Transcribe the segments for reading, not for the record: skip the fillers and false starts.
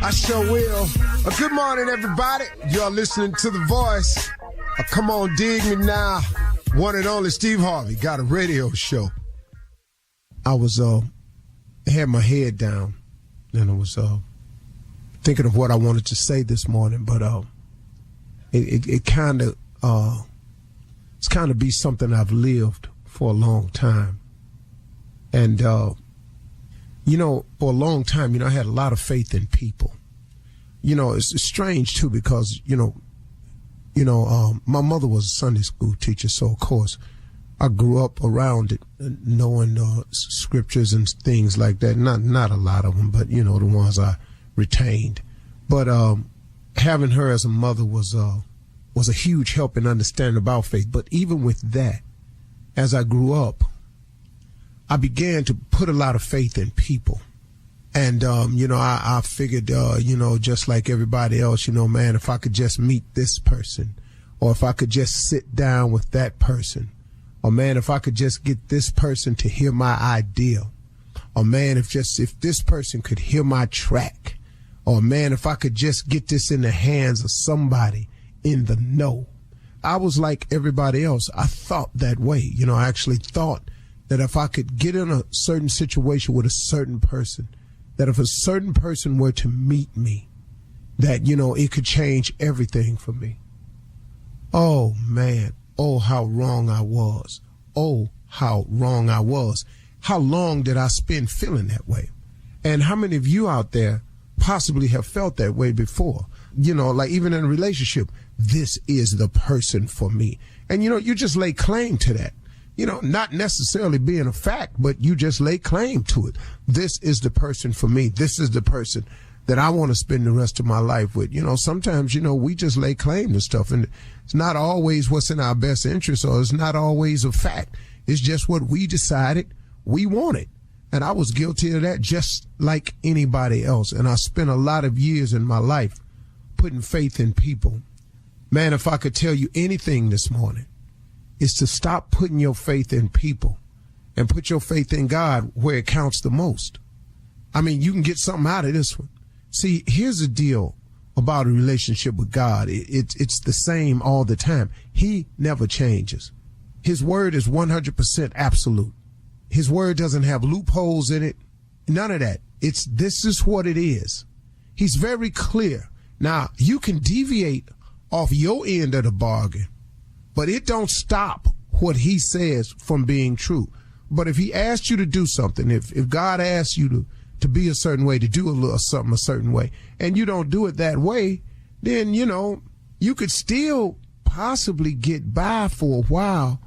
I sure will. Good morning, everybody. You're listening to The Voice. Come on, dig me now. One and only Steve Harvey got a radio show. I was had my head down, and I was thinking of what I wanted to say this morning, but it kind of it's kind of be something I've lived for a long time, and you know, for a long time, you know, I had a lot of faith in people. You know, it's strange too because my mother was a Sunday school teacher, so of course I grew up around it, knowing scriptures and things like that. Not a lot of them, but you know, the ones I retained. But having her as a mother was a huge help in understanding about faith. But even with that, as I grew up, I began to put a lot of faith in people. And, I figured, just like everybody else, man, if I could just meet this person, or if I could just sit down with that person, or man, if I could just get this person to hear my idea, or man, if this person could hear my track, or man, if I could just get this in the hands of somebody in the know. I was like everybody else. I thought that way. I actually thought that if I could get in a certain situation with a certain person, that if a certain person were to meet me, that, it could change everything for me. Oh, man. Oh, how wrong I was. Oh, how wrong I was. How long did I spend feeling that way? And how many of you out there possibly have felt that way before? Like even in a relationship, this is the person for me. And, you just lay claim to that. Not necessarily being a fact, but you just lay claim to it. This is the person for me. This is the person that I want to spend the rest of my life with. Sometimes, we just lay claim to stuff, and it's not always what's in our best interest, or it's not always a fact. It's just what we decided we wanted. And I was guilty of that just like anybody else. And I spent a lot of years in my life putting faith in people. Man, if I could tell you anything this morning, is to stop putting your faith in people and put your faith in God where it counts the most. I mean, you can get something out of this one. See, here's the deal about a relationship with God. It's the same all the time. He never changes. His word is 100% absolute. His word doesn't have loopholes in it. None of that. This is what it is. He's very clear. Now, you can deviate off your end of the bargain, but it don't stop what he says from being true. But if he asks you to do something, if God asks you to be a certain way, to do something a certain way, and you don't do it that way, then, you could still possibly get by for a while.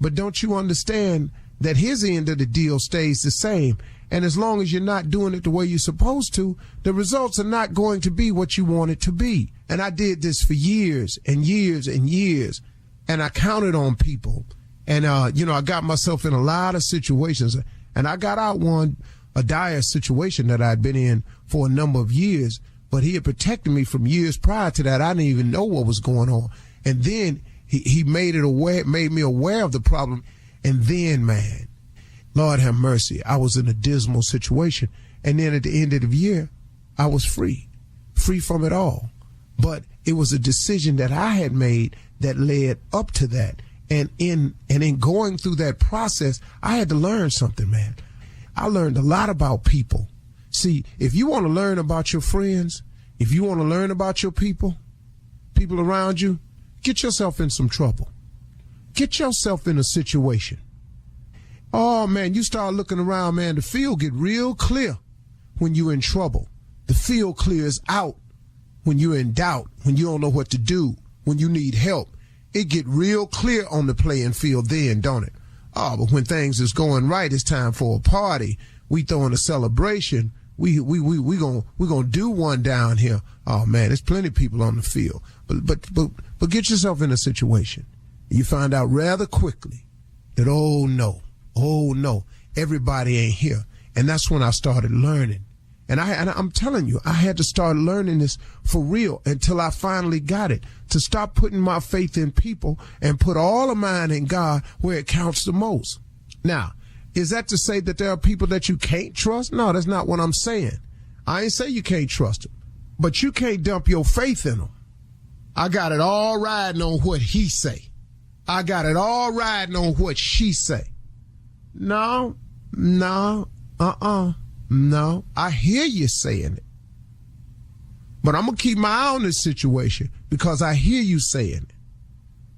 But don't you understand that his end of the deal stays the same? And as long as you're not doing it the way you're supposed to, the results are not going to be what you want it to be. And I did this for years and years and years. And I counted on people, and, I got myself in a lot of situations, and I got out a dire situation that I'd been in for a number of years, but he had protected me from years prior to that. I didn't even know what was going on. And then he made me aware of the problem. And then, man, Lord have mercy, I was in a dismal situation. And then at the end of the year, I was free from it all. But it was a decision that I had made that led up to that. And in going through that process, I had to learn something, man. I learned a lot about people. See, if you want to learn about your friends, if you want to learn about your people around you, get yourself in some trouble. Get yourself in a situation. Oh, man, you start looking around, man, the field get real clear when you're in trouble. The field clears out when you're in doubt, when you don't know what to do, when you need help. It get real clear on the playing field then, don't it? Oh, but when things is going right, it's time for a party. We throwing a celebration. We gonna do one down here. Oh man, there's plenty of people on the field. But get yourself in a situation. You find out rather quickly that oh no, everybody ain't here. And that's when I started learning. And I'm telling you, I had to start learning this for real until I finally got it, to stop putting my faith in people and put all of mine in God where it counts the most. Now, is that to say that there are people that you can't trust? No, that's not what I'm saying. I ain't say you can't trust them. But you can't dump your faith in them. I got it all riding on what he say. I got it all riding on what she say. No. No. I hear you saying it. But I'm going to keep my eye on this situation because I hear you saying it.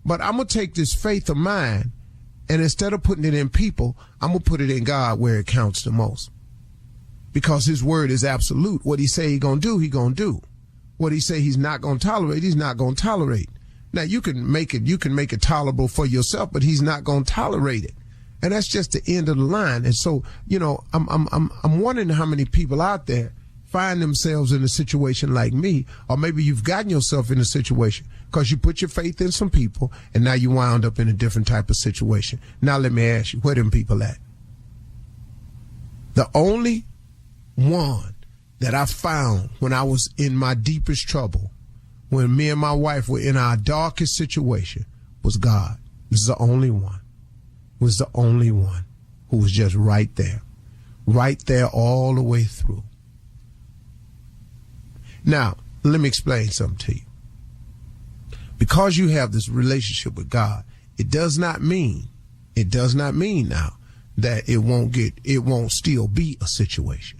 But I'm going to take this faith of mine, and instead of putting it in people, I'm going to put it in God where it counts the most. Because his word is absolute. What he say he going to do, he going to do. What he say he's not going to tolerate, he's not going to tolerate. Now, you can make it tolerable for yourself, but he's not going to tolerate it. And that's just the end of the line. And so, I'm wondering how many people out there find themselves in a situation like me, or maybe you've gotten yourself in a situation because you put your faith in some people and now you wound up in a different type of situation. Now let me ask you, where them people at? The only one that I found when I was in my deepest trouble, when me and my wife were in our darkest situation, was God. This is the only one. Was the only one who was just right there all the way through. Now, let me explain something to you. Because you have this relationship with God, it does not mean now that it won't still be a situation.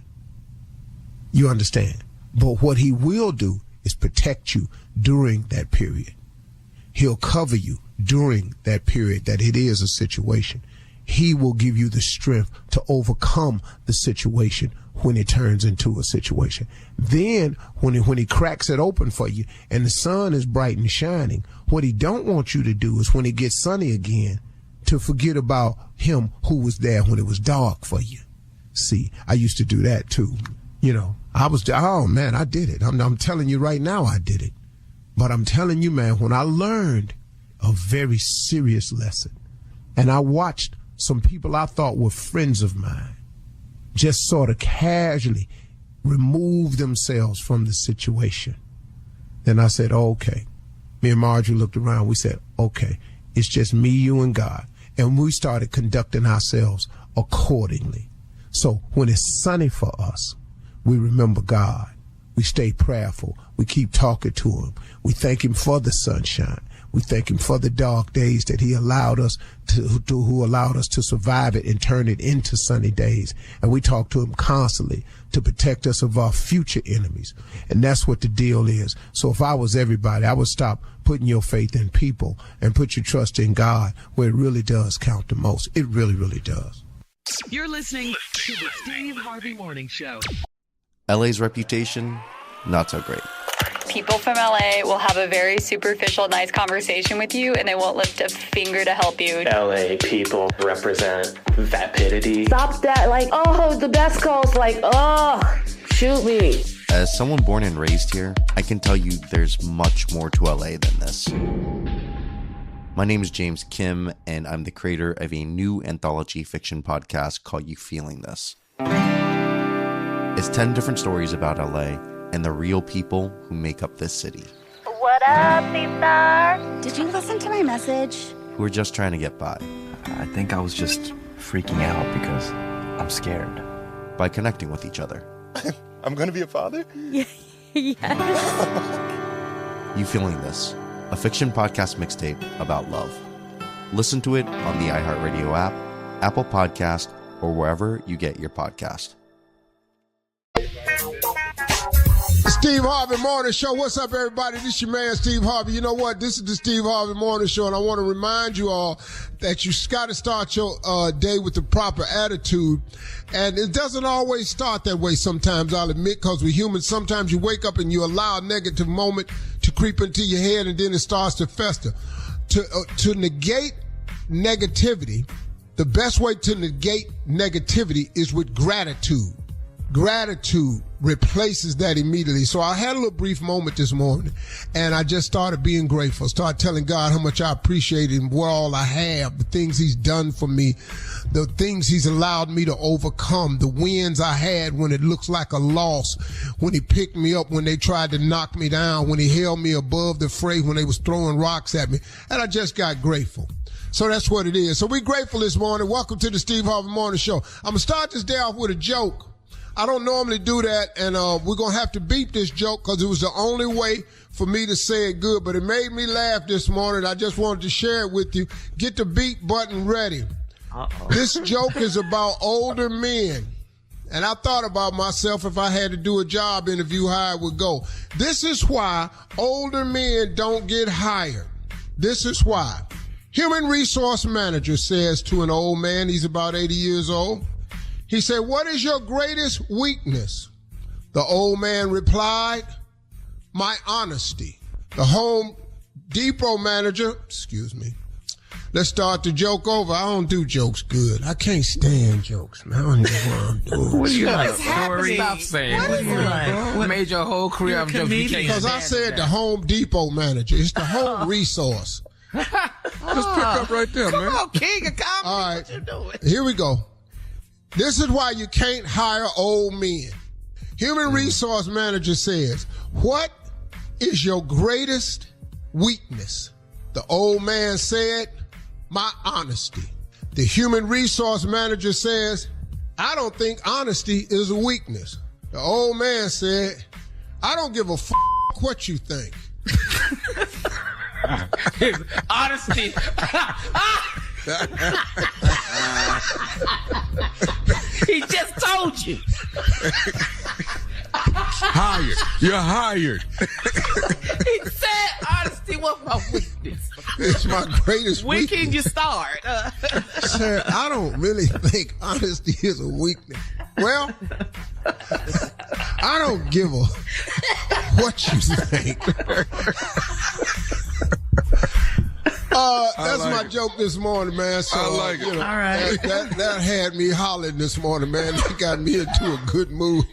You understand? But what he will do is protect you during that period. He'll cover you during that period that it is a situation. He will give you the strength to overcome the situation when it turns into a situation. Then when he cracks it open for you and the sun is bright and shining, what he don't want you to do is when it gets sunny again, to forget about him who was there when it was dark for you. See, I used to do that too. I did it. I'm telling you right now, I did it. But I'm telling you, man, when I learned a very serious lesson and I watched some people I thought were friends of mine just sort of casually remove themselves from the situation. Then I said, okay. Me and Marjorie looked around. We said, okay, it's just me, you, and God. And we started conducting ourselves accordingly. So when it's sunny for us, we remember God. We stay prayerful. We keep talking to him. We thank him for the sunshine. We thank him for the dark days that he allowed us who allowed us to survive it and turn it into sunny days. And we talk to him constantly to protect us of our future enemies. And that's what the deal is. So if I was everybody, I would stop putting your faith in people and put your trust in God where it really does count the most. It really, really does. You're listening to the Steve Harvey Morning Show. LA's reputation, not so great. People from LA will have a very superficial, nice conversation with you, and they won't lift a finger to help you. LA people represent vapidity. Stop that, the best Coast, shoot me. As someone born and raised here, I can tell you there's much more to LA than this. My name is James Kim, and I'm the creator of a new anthology fiction podcast called You Feeling This. It's 10 different stories about LA and the real people who make up this city. What up, C-Star? Did you listen to my message? Who are just trying to get by. I think I was just freaking out because I'm scared. By connecting with each other. I'm going to be a father? Yes. You Feeling This, a fiction podcast mixtape about love. Listen to it on the iHeartRadio app, Apple Podcast, or wherever you get your podcast. Steve Harvey Morning Show. What's up, everybody? This is your man, Steve Harvey. You know what? This is the Steve Harvey Morning Show, and I want to remind you all that you got to start your day with the proper attitude. And it doesn't always start that way sometimes, I'll admit, because we're human. Sometimes you wake up and you allow a negative moment to creep into your head, and then it starts to fester. To negate negativity, the best way to negate negativity is with gratitude. Gratitude replaces that immediately. So I had a little brief moment this morning, and I just started being grateful. Started telling God how much I appreciate him, what all I have, the things he's done for me, the things he's allowed me to overcome, the wins I had when it looks like a loss, when he picked me up, when they tried to knock me down, when he held me above the fray, when they was throwing rocks at me. And I just got grateful. So that's what it is. So we're grateful this morning. Welcome to the Steve Harvey Morning Show. I'm going to start this day off with a joke. I don't normally do that, and we're going to have to beep this joke because it was the only way for me to say it good, but it made me laugh this morning. I just wanted to share it with you. Get the beep button ready. Uh-oh. This joke is about older men. And I thought about myself if I had to do a job interview, how it would go. This is why older men don't get hired. This is why. Human resource manager says to an old man, he's about 80 years old. He said, "What is your greatest weakness?" The old man replied, "My honesty." The Home Depot manager, let's start the joke over. I don't do jokes good. I can't stand jokes, man. I don't know what I'm doing. What are you like? Stop saying. What is it? What made your whole career of jokes? Because I said the Home Depot manager. It's the home resource. Just pick up right there, man. Come on, king of comedy. All right. What you doing? Here we go. This is why you can't hire old men. Human resource manager says, "What is your greatest weakness?" The old man said, "My honesty." The human resource manager says, "I don't think honesty is a weakness." The old man said, "I don't give a what you think." Honesty. He just told you. Hired. You're hired. He said honesty was my weakness. It's my greatest when weakness. When can you start? Sir, I don't really think honesty is a weakness. Well, I don't give a what you think. That's my joke this morning, man. So, I like it. You know, all right. That had me hollering this morning, man. That got me into a good mood.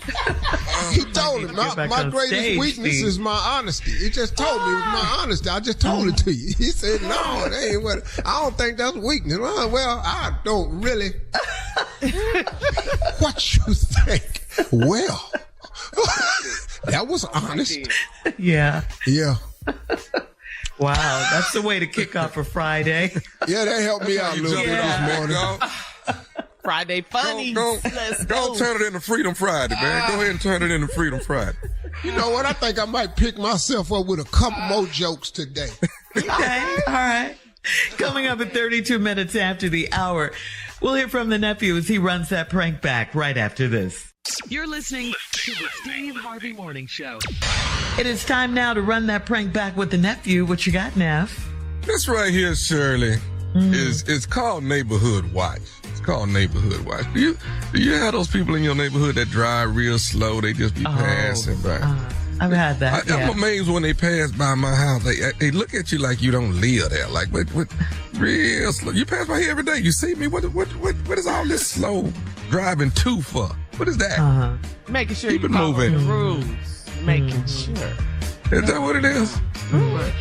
He told him, my greatest weakness is my honesty. He just told me it was my honesty. I just told it to you. He said, "No, it ain't what. I don't think that's weakness." Well, I don't really. What you think? Well, that was honest. Yeah. Yeah. Wow, that's the way to kick off a Friday. Yeah, that helped me out a little bit this morning. Friday funny. Go turn it into Freedom Friday, man. Go ahead and turn it into Freedom Friday. You know what? I think I might pick myself up with a couple more jokes today. Okay, all right. Coming up at 32 minutes after the hour, we'll hear from the nephew as he runs that prank back right after this. You're listening to the Steve Harvey Morning Show. It is time now to run that prank back with the nephew. What you got, Neff? This right here, Shirley, is called Neighborhood Watch. It's called Neighborhood Watch. Do you have those people in your neighborhood that drive real slow? They just be passing by. I've had that. I'm amazed when they pass by my house. They look at you like you don't live there. Like what real slow. You pass by here every day. You see me. What is all this slow driving to for? What is that? Making sure Keep you it follow moving. the rules. Making sure. Is that what it is?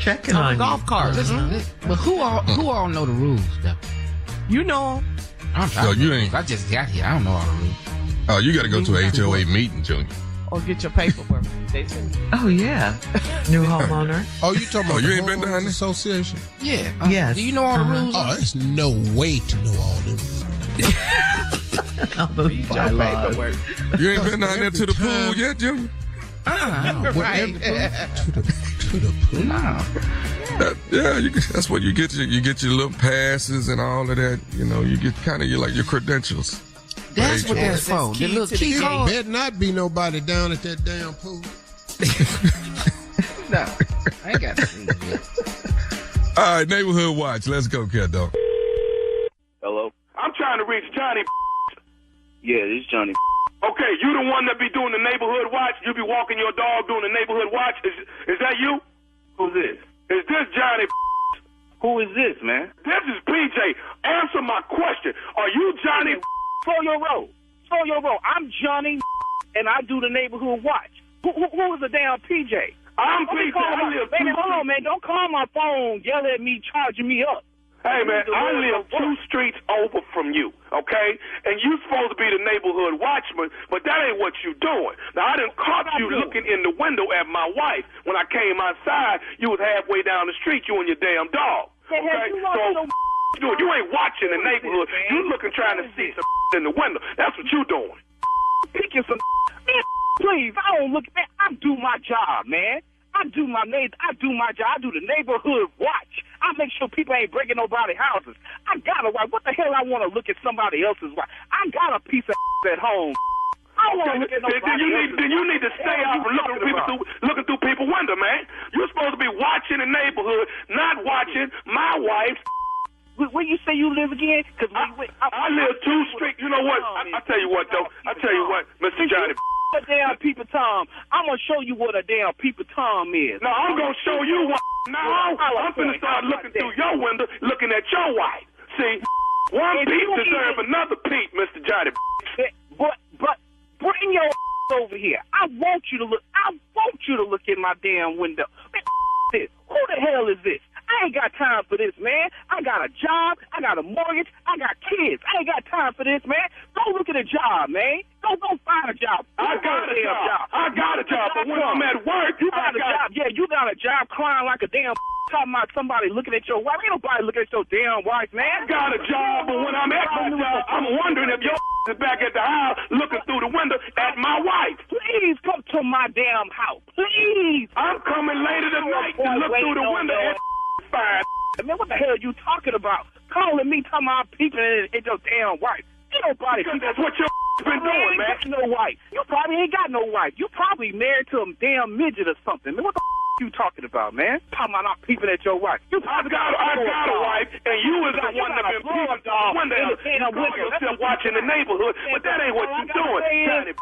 Checking on golf carts. But who all know the rules, though? You know them. I just got here. I don't know all the rules. Oh, you got to go to an HOA meeting, Junior. Or get your paperwork. They send you. Oh, yeah. New homeowner. Oh, you talking about you the ain't been down there? Association? Yeah. Yes. Do you know all the rules? Oh, there's no way to know all the rules. Paperwork. You ain't been down there to the pool yet, Junior? Right. To the pool? No. That's what you get. You get your little passes and all of that. You know, you get kind of your credentials. That's what that's for. The little key card. Better not be nobody down at that damn pool. No, I ain't got to see it. All right, Neighborhood Watch. Let's go, cat dog. Hello? I'm trying to reach Johnny. Yeah, this is Johnny. Okay, you the one that be doing the Neighborhood Watch? You be walking your dog doing the Neighborhood Watch? Is that you? Who's this? Is this Johnny? Who is this, man? This is PJ. Answer my question. Are you Johnny? Slow your roll. Slow your roll. I'm Johnny, and I do the Neighborhood Watch. Who is the damn PJ? I'm PJ. Hold on, man. Don't call my phone, yell at me, charging me up. Hey, man, I live 2 streets over from you, okay? And you supposed to be the neighborhood watchman, but that ain't what you doing. Now, I done caught you looking in the window at my wife. When I came outside, you was halfway down the street, you and your damn dog. Okay? So, you ain't watching the neighborhood. You looking trying to see some in the window. That's what you doing. picking some man. Please, I don't look, man. I do my job, man. I do my job. I do the neighborhood watch. I make sure people ain't breaking nobody's houses. I got a wife. What the hell I want to look at somebody else's wife? I got a piece of at home. I don't want to look at nobody else's. Then you need to stay out from looking through people's window, man. You're supposed to be watching the neighborhood, not watching my wife's. Where you say you live again? Because I live 2 streets. You know what? I tell you what, though. I tell you what, Mr. Johnny. A damn peeper Tom. I'm gonna show you what a damn peeper Tom is. No, I'm gonna show you what. Now I'm gonna start looking through your window, looking at your wife. See, one peep deserves another peep, Mr. Johnny. But bring your over here. I want you to look in my damn window. Man, who the hell is this? I ain't got time for this, man. I got a job. I got a mortgage. I got kids. I ain't got time for this, man. Go look at a job, man. Go find a job. I got a job. But when I'm at work, you got a job. Yeah, you got a job crying like a damn talking about somebody looking at your wife. Ain't nobody looking at your damn wife, man. I got a job, but when I'm at my job, I'm wondering if your is back at the house looking through the window at my wife. Please come to my damn house. Please. I'm coming later tonight to look through the window at fine. Man, what the hell are you talking about? Calling me, talking about peeping at your damn wife. Ain't nobody. Because that's what your been doing, man. You ain't got no wife. You probably ain't got no wife. You probably married to a damn midget or something. Man, what the you talking about, man? Talking about not peeping at your wife. I got a wife, and you was the one that been peeping window yourself watching the neighborhood, but that ain't what you doing.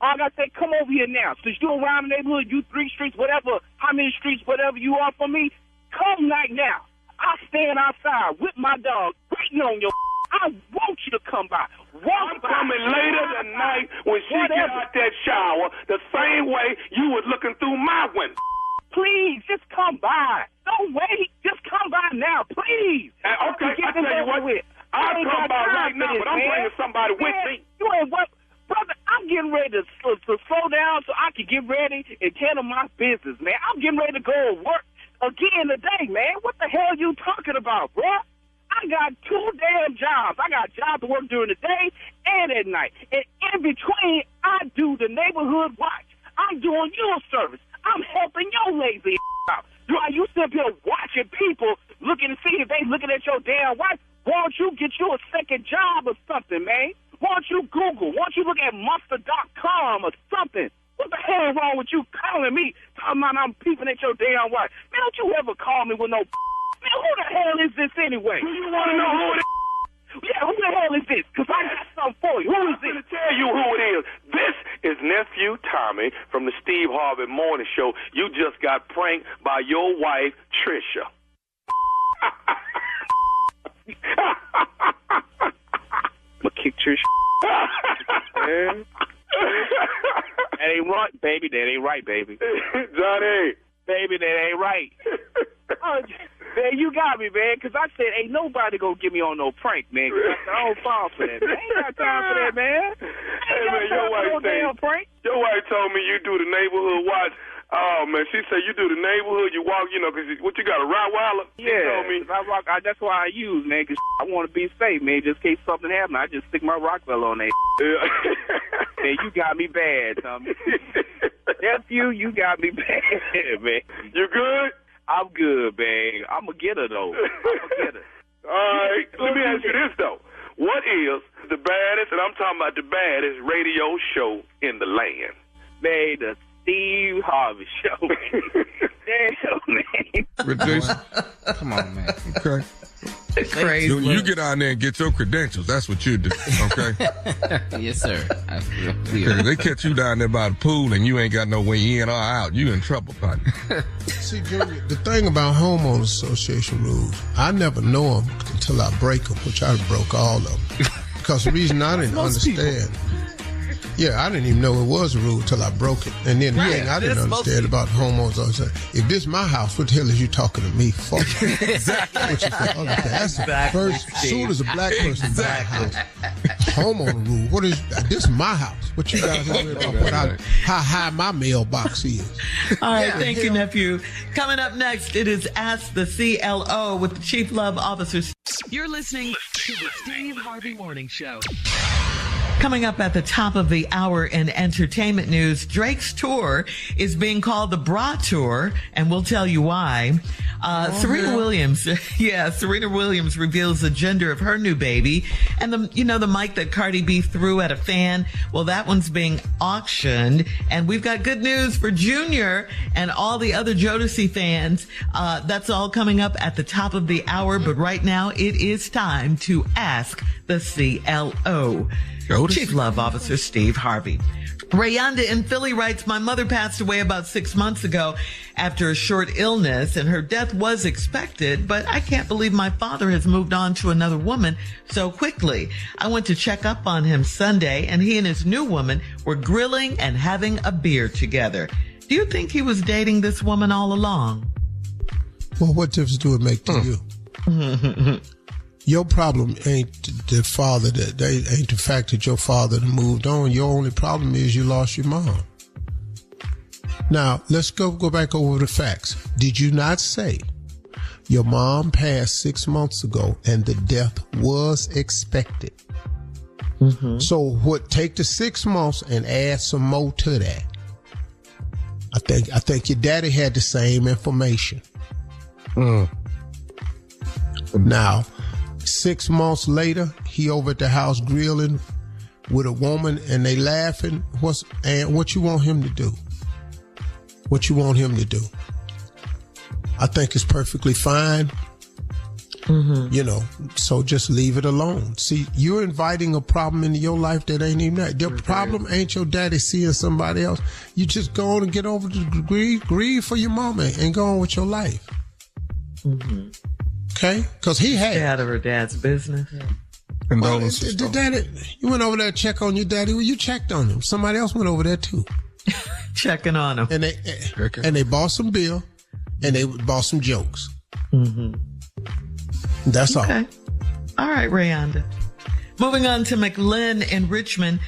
All I gotta say, come over here now. Since you around the neighborhood, you 3 streets, whatever, how many streets, whatever you are from me, come right now. I stand outside with my dog waiting on your. I want you to come by. I'm coming later tonight when she get out that shower the same way you was looking through my window. Please, just come by. Don't wait. Just come by now, please. Okay, I tell you what. I'll come by right now, but I'm bringing somebody with me. You ain't what? Brother, I'm getting ready to slow down so I can get ready and handle my business, man. I'm getting ready to go to work again today, man. What the hell you talking about, bro? I got 2 damn jobs. I got jobs to work during the day and at night. And in between, I do the neighborhood watch. I'm doing your service. I'm helping your lazy out. While you sit here watching people looking to see if they looking at your damn wife, why don't you get you a second job or something, man? Why don't you Google? Why don't you look at Monster.com or something? What the hell is wrong with you calling me, talking about I'm peeping at your damn wife? Man, don't you ever call me with no man, who the hell is this anyway? Do you want to know who it is? Yeah, who the hell is this? Because I got something for you. Who is this? I'm going to tell you who it is. This is Nephew Tommy from the Steve Harvey Morning Show. You just got pranked by your wife, Trisha. I'm going to kick Trisha. That ain't right, baby. That ain't right, baby. Johnny. Baby, that ain't right. Man, you got me, man, because I said ain't nobody gonna get me on no prank, man. I don't fall for that. Man. I ain't got time for that, man. Hey, man, your wife told me you do the neighborhood watch. Oh, man, she said you do the neighborhood, you walk, you know, because what you got, a Rottweiler? Yeah, told me. That's why I use, man, because I want to be safe, man, just in case something happens. I just stick my Rottweiler on that. Man, you got me bad, Tommy. Nephew, you got me bad, man. You good? I'm good, man. I'm going to get her, though. All right. Let me ask you this, though. What is the baddest, and I'm talking about the baddest radio show in the land? Man, the Steve Harvey Show, man. Damn, man. Reduce. Come on, man. Okay. Crazy. You get out there and get your credentials. That's what you do, okay? Yes, sir. Okay, they catch you down there by the pool and you ain't got no way in or out. You in trouble, partner. See, Junior, the thing about homeowners association rules, I never know them until I break them, which I broke all of them. Because the reason I didn't understand. Yeah, I didn't even know it was a rule till I broke it. And then the thing I didn't understand about homeowners, I was saying, if this is my house, what the hell is you talking to me for? Exactly. That's the first, as soon as a black person buys a house, homeowner rule. What is this is my house? What you guys are about how high my mailbox is. All right, thank you, nephew. Coming up next, it is Ask the CLO with the Chief Love Officer. You're listening to the Steve Harvey Morning Show. Coming up at the top of the hour in entertainment news, Drake's tour is being called the Bra Tour, and we'll tell you why. Serena Williams reveals the gender of her new baby. And the mic that Cardi B threw at a fan, well, that one's being auctioned. And we've got good news for Junior and all the other Jodeci fans. That's all coming up at the top of the hour. But right now, it is time to ask the CLO. Chief Love Officer Steve Harvey. Rayonda in Philly writes, my mother passed away about 6 months ago after a short illness, and her death was expected, but I can't believe my father has moved on to another woman so quickly. I went to check up on him Sunday, and he and his new woman were grilling and having a beer together. Do you think he was dating this woman all along? Well, what difference do it make to you? Your problem ain't the father ain't the fact that your father moved on. Your only problem is you lost your mom. Now, let's go back over the facts. Did you not say your mom passed 6 months ago and the death was expected? Mm-hmm. So take the 6 months and add some more to that. I think your daddy had the same information. Now, 6 months later, he over at the house grilling with a woman and they laughing. What you want him to do? What you want him to do? I think it's perfectly fine. Mm-hmm. So just leave it alone. See, you're inviting a problem into your life that ain't even that. The problem ain't your daddy seeing somebody else. You just go on and get over the grieve for your mama and go on with your life. Mm-hmm. Okay? Because he had. Stay out of her dad's business. Well, daddy, you went over there to check on your daddy. Well, you checked on him. Somebody else went over there too. Checking on him. And they bought some beer and they bought some jokes. Mm-hmm. That's all. Okay. All right, Rayonda. Moving on to McLynn in Richmond.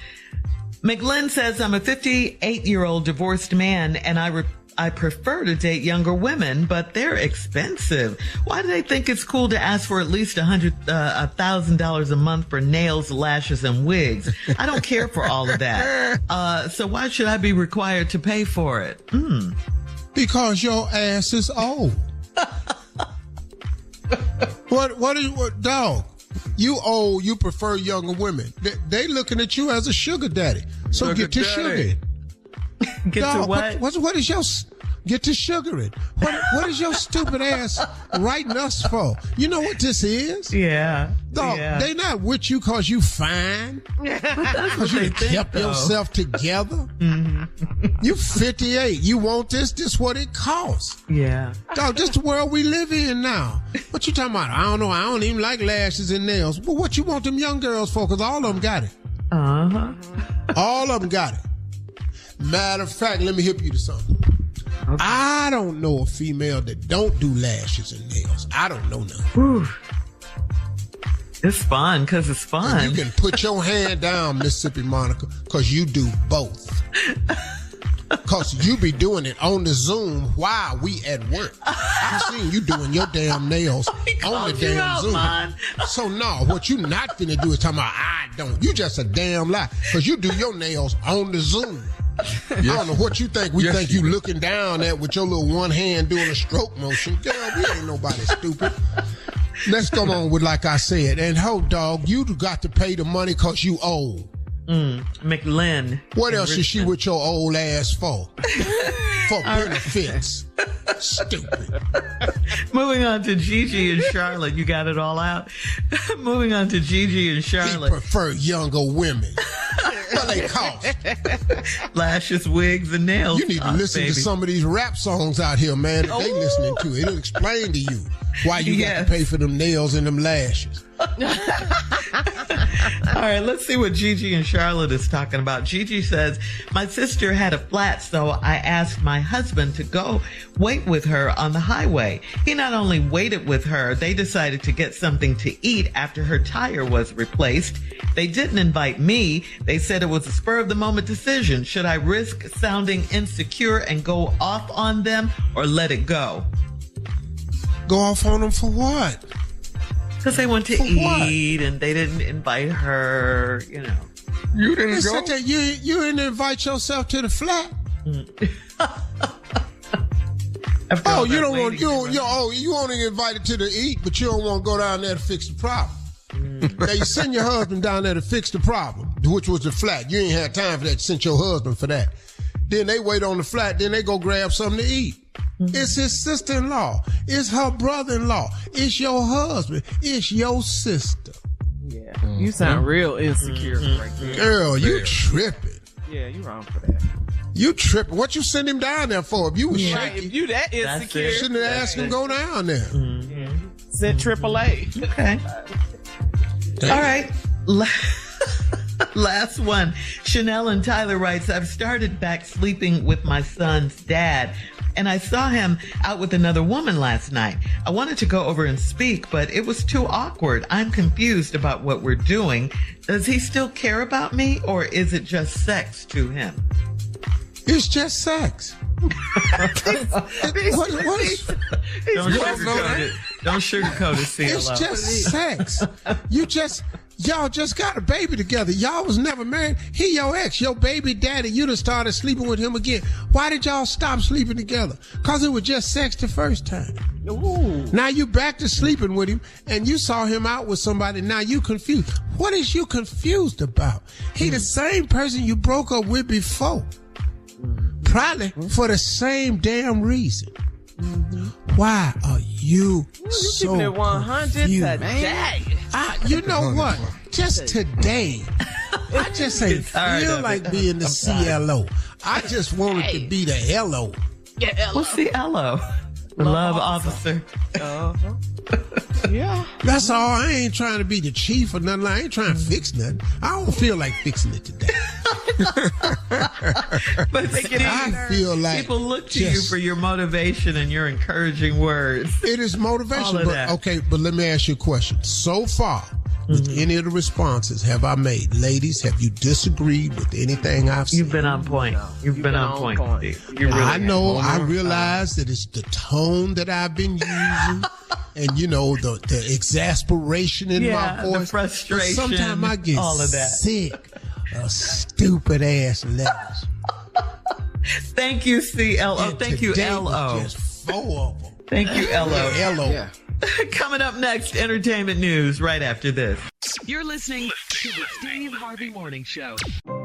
McLynn says, I'm a 58-year-old divorced man and I prefer to date younger women, but they're expensive. Why do they think it's cool to ask for at least $1,000 a month for nails, lashes, and wigs? I don't care for all of that. So why should I be required to pay for it? Because your ass is old. What dog? You old, you prefer younger women. They looking at you as a sugar daddy. So get to sugar. Get to what? What is your... Get to sugaring. What is your stupid ass writing us for? You know what this is? Yeah. Dog, they not with you because you fine. Because you kept yourself together. Mm-hmm. You 58. You want this? This what it costs. Yeah. Dog, this the world we live in now. What you talking about? I don't know. I don't even like lashes and nails. But what you want them young girls for? Because all of them got it. Uh-huh. All of them got it. Matter of fact, let me hip you to something. Okay. I don't know a female that don't do lashes and nails. I don't know none. Whew. It's fun because it's fun. And you can put your hand down, Mississippi Monica, because you do both. Because you be doing it on the Zoom while we at work. I've seen you doing your damn nails on the damn Zoom. Man. So no, what you not finna do is talking about I don't. You just a damn lie. Because you do your nails on the Zoom. Yes. I don't know what you think. We think you looking down at with your little one hand doing a stroke motion. Girl, we ain't nobody stupid. Let's go on with like I said. And ho, dog, you got to pay the money because you old. McLynn. What else is she with your old ass for? For benefits. Stupid. Moving on to Gigi and Charlotte. You got it all out? Moving on to Gigi and Charlotte. He prefer younger women. What they cost? Lashes, wigs, and nails. You need to listen to some of these rap songs out here, man, that they listening to. It'll explain to you why you got to pay for them nails and them lashes. All right, let's see what Gigi and Charlotte is talking about. Gigi says, my sister had a flat, so I asked my husband to go wait with her on the highway. He not only waited with her, they decided to get something to eat after her tire was replaced. They didn't invite me. They said it was a spur-of-the-moment decision. Should I risk sounding insecure and go off on them or let it go? Go off on them for what? Because they went to eat and they didn't invite her, you know. You didn't It's go? such a- you didn't invite yourself to the flat. Oh, you don't want you only invited to the eat, but you don't want to go down there to fix the problem. Now you send your husband down there to fix the problem, which was the flat. You ain't had time for that. You sent your husband for that. Then they wait on the flat. Then they go grab something to eat. It's his sister-in-law. It's her brother-in-law. It's your husband. It's your sister. Yeah, you sound real insecure right there. Girl, you tripping. Yeah, you wrong for that. You tripping. What you send him down there for? If you was Right, shaky, if you that insecure, you shouldn't have asked him to go down there. Send AAA. Okay. All right. Last one. Chanel and Tyler writes, I've started back sleeping with my son's dad, and I saw him out with another woman last night. I wanted to go over and speak, but it was too awkward. I'm confused about what we're doing. Does he still care about me, or is it just sex to him? It's just sex. What is, Don't sugarcoat it, CLO. it's just sex. Y'all just got a baby together. Y'all was never married. He your ex, your baby daddy. You done started sleeping with him again. Why did y'all stop sleeping together? Because it was just sex the first time. Ooh. Now you back to sleeping with him, and you saw him out with somebody. Now you confused. What is you confused about? He the same person you broke up with before. Probably for the same damn reason. Why are you so keeping it 100 confused? today. You know what? Just today, I just ain't feel like being the CLO. I just wanted to be the LO. Yeah, What's the LO? The love officer. Yeah. That's all. I ain't trying to be the chief or nothing. I ain't trying to fix nothing. I don't feel like fixing it today. But Steve, I feel like people look to you for your motivation and your encouraging words. It is motivation. All of But that. okay, but let me ask you a question. So far, with any of the responses have I made? Ladies, have you disagreed with anything I've said? You've been on point. You've been on point, Steve. You really I know. have. I realize that it's the tone that I've been using, and you know the exasperation in my voice, the frustration. Sometimes I get all of that. sick of stupid ass letters. Thank you, CLO. And Thank you, today LO. was just 4 of them. Thank you, LO. LO. Yeah. Coming up next, entertainment news right after this. You're listening to the Steve Harvey Morning Show.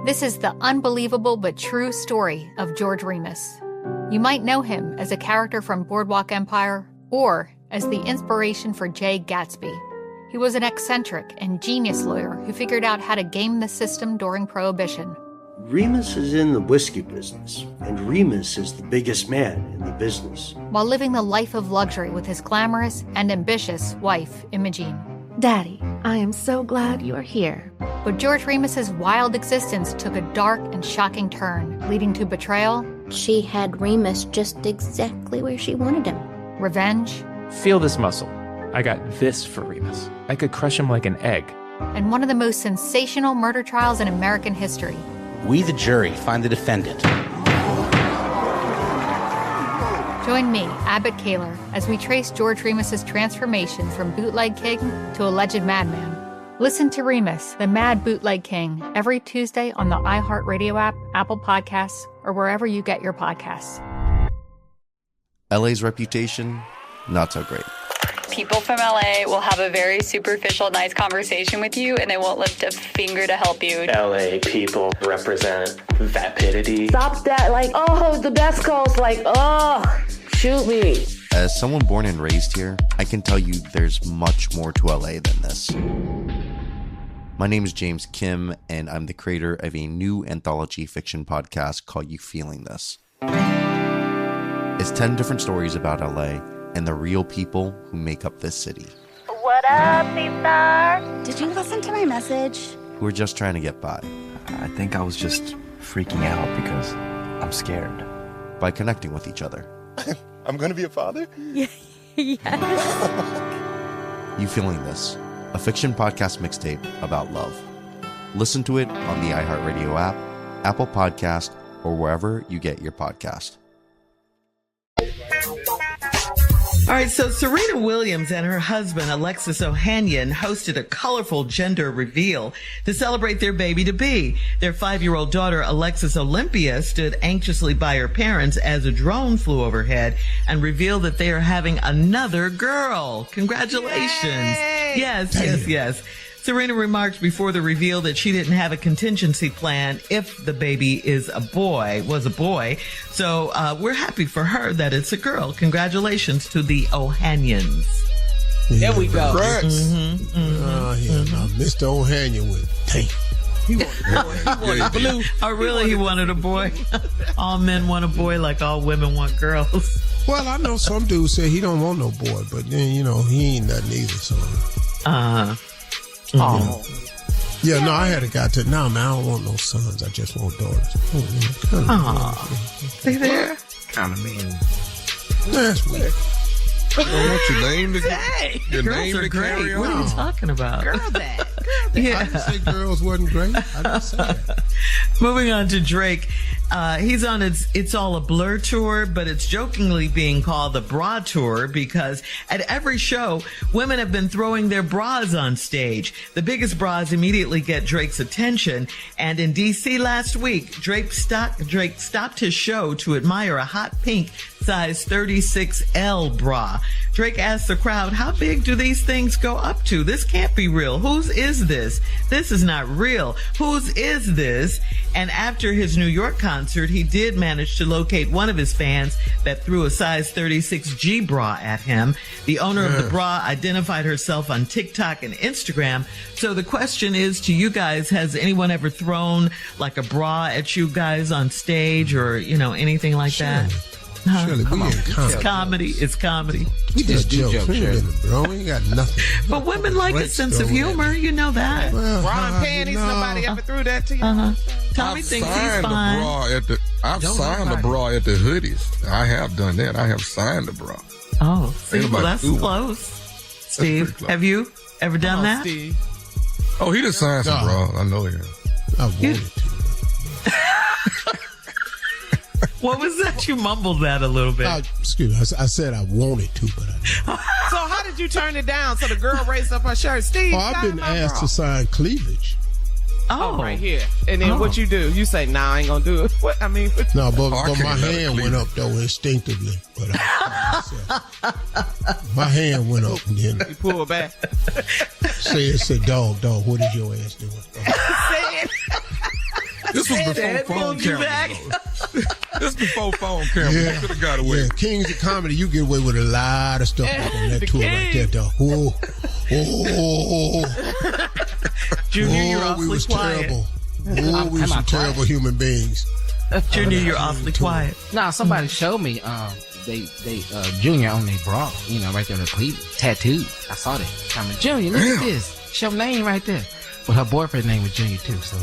This is the unbelievable but true story of George Remus. You might know him as a character from Boardwalk Empire or as the inspiration for Jay Gatsby. He was an eccentric and genius lawyer who figured out how to game the system during Prohibition. Remus is in the whiskey business, and Remus is the biggest man in the business. While living the life of luxury with his glamorous and ambitious wife, Imogene. Daddy, I am so glad you are here. But George Remus's wild existence took a dark and shocking turn, leading to betrayal. She had Remus just exactly where she wanted him. Revenge. Feel this muscle. I got this for Remus. I could crush him like an egg. And one of the most sensational murder trials in American history. We, the jury, find the defendant. Join me, Abbott Kaler, as we trace George Remus's transformation from bootleg king to alleged madman. Listen to Remus, the Mad Bootleg King, every Tuesday on the iHeartRadio app, Apple Podcasts, or wherever you get your podcasts. LA's reputation, not so great. People from LA will have a very superficial, nice conversation with you, and they won't lift a finger to help you. LA people represent vapidity. Stop that. Like, oh, the best calls. Like, oh, shoot me. As someone born and raised here, I can tell you there's much more to LA than this. My name is James Kim, and I'm the creator of a new anthology fiction podcast called You Feeling This. It's 10 different stories about LA and the real people who make up this city. What up, P-Star? Did you listen to my message? Who are just trying to get by. I think I was just freaking out because I'm scared. By connecting with each other. I'm gonna be a father? Yes. You Feeling This, a fiction podcast mixtape about love. Listen to it on the iHeartRadio app, Apple Podcast, or wherever you get your podcast. All right, so Serena Williams and her husband, Alexis Ohanian, hosted a colorful gender reveal to celebrate their baby-to-be. Their 5-year-old daughter, Alexis Olympia, stood anxiously by her parents as a drone flew overhead and revealed that they are having another girl. Congratulations. Yay! Yes. Serena remarked before the reveal that she didn't have a contingency plan if the baby was a boy. So we're happy for her that it's a girl. Congratulations to the Ohanians. There we go. Mr. Ohanian went, dang. He wanted blue. Oh, really? He wanted a boy? All men want a boy like all women want girls. Well, I know some dudes say he don't want no boy, but then, he ain't nothing either, so. Oh. Yeah, no, I had a guy man, I don't want no sons. I just want daughters. See there? Kind of mean. That's weird. You don't want your name to your girls name are to great. carry on. What are you talking about? Girl that. Yeah. I didn't say girls wasn't great. I didn't say that. Moving on to Drake. He's on It's All a Blur tour, but it's jokingly being called the Bra Tour because at every show, women have been throwing their bras on stage. The biggest bras immediately get Drake's attention. And in D.C. last week, Drake stopped his show to admire a hot pink size 36L bra. Drake asked the crowd, how big do these things go up to? This can't be real. Whose is this? This is not real. Whose is this? And after his New York concert, he did manage to locate one of his fans that threw a size 36G bra at him. The owner of the bra identified herself on TikTok and Instagram. So the question is to you guys, has anyone ever thrown like a bra at you guys on stage or, anything like that? Shirley, we in comedy. It's comedy. We just do jokes. We ain't got nothing. But women like a sense of humor. You know that. Well, bra and panties, nobody ever threw that to you? Tommy thinks he's fine. I've signed a bra at the hoodies. I have done that. I have signed a bra. Oh, see, well, that's close. Steve, have you ever done that? Steve. Oh, he just signed some bra. I know he has. I wanted to. What was that? You mumbled that a little bit. Excuse me. I said I wanted to, but I didn't. So how did you turn it down? So the girl raised up her shirt. Steve, I've been asked to sign cleavage. Oh, right here. And then what you do? You say, nah, I ain't gonna do it. What? I mean, no, but my hand went up though instinctively. But my hand went up and then you pull back. Said, dog, what is your ass doing? This was before phone cameras. This before phone cameras. Yeah. You could have got away. Yeah, Kings of Comedy, you get away with a lot of stuff on that tour right there, dog. Junior, you're awfully we was quiet. Terrible. We were some terrible human beings. Junior, you're awfully quiet. Nah, somebody showed me they Junior on their bra, right there on the cleavage, tattooed. I saw that. I mean, Junior, look at this. It's your name right there. But her boyfriend's name was Junior too, so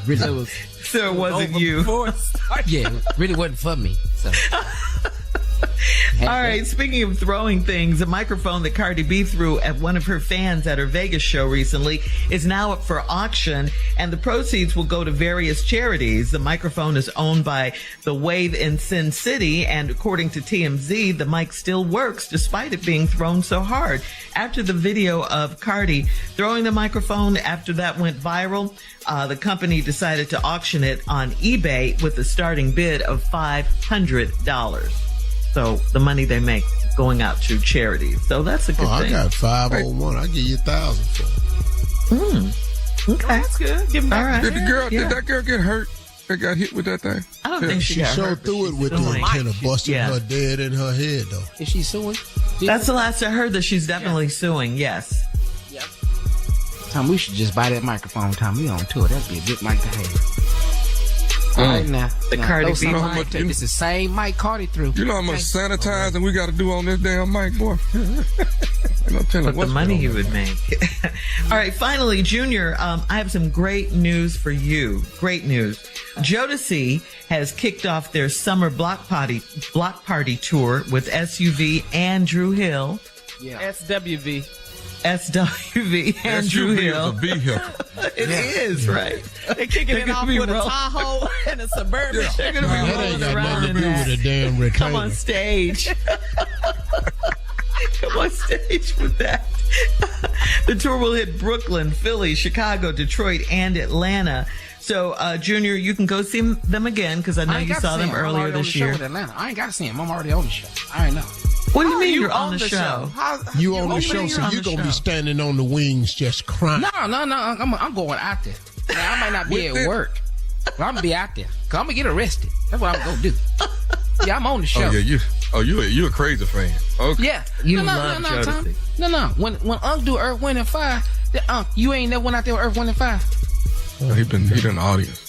really so it wasn't you. Yeah, it really wasn't for me. So. All right, speaking of throwing things, a microphone that Cardi B threw at one of her fans at her Vegas show recently is now up for auction, and the proceeds will go to various charities. The microphone is owned by the Wave in Sin City, and according to TMZ, the mic still works despite it being thrown so hard. After the video of Cardi throwing the microphone, after that went viral, the company decided to auction it on eBay with a starting bid of $500. So the money they make going out to charities. So that's a good thing. I got 501. I'll give you 1,000 for it. Okay. That's good. Give them back. Did that girl get hurt? That got hit with that thing? I don't think she got hurt. Threw it with the antenna busting her dead in her head, though. Is she suing? That's the last I heard, that she's definitely suing, yes. Yep. Tom, we should just buy that microphone, Tom. We on tour. That'd be a good mic to have. All right, now. The Cardi B mic. It's the same mic Cardi threw. You know how much sanitizing we got to do on this damn mic, boy? But the money you would make. All right, finally, Junior, I have some great news for you. Great news. Jodeci has kicked off their summer block party tour with SUV and Drew Hill. Yeah. SWV. SWV, Andrew Hill. Is a vehicle. It is, right? They're kicking it off with a Tahoe and a Suburban. Yeah. That ain't got nothing to do with a damn retainer. Come on stage. Come on stage with that. The tour will hit Brooklyn, Philly, Chicago, Detroit, and Atlanta. So, Junior, you can go see them again because I know you saw them earlier this year. I ain't got to see them. I'm already on the show. I already know. What do you mean you're on the show? You on the show, so you're going to be standing on the wings just crying. No. I'm going out there. Now, I might not be at work, but I'm going to be out there because I'm going to get arrested. That's what I'm going to do. Yeah, I'm on the show. Oh, yeah, you a crazy fan. Okay. Yeah. You love Jodeci. No. When Unc do Earth, Wind, and Fire, you ain't never went out there with Earth, Wind, and Fire. He been in the audience.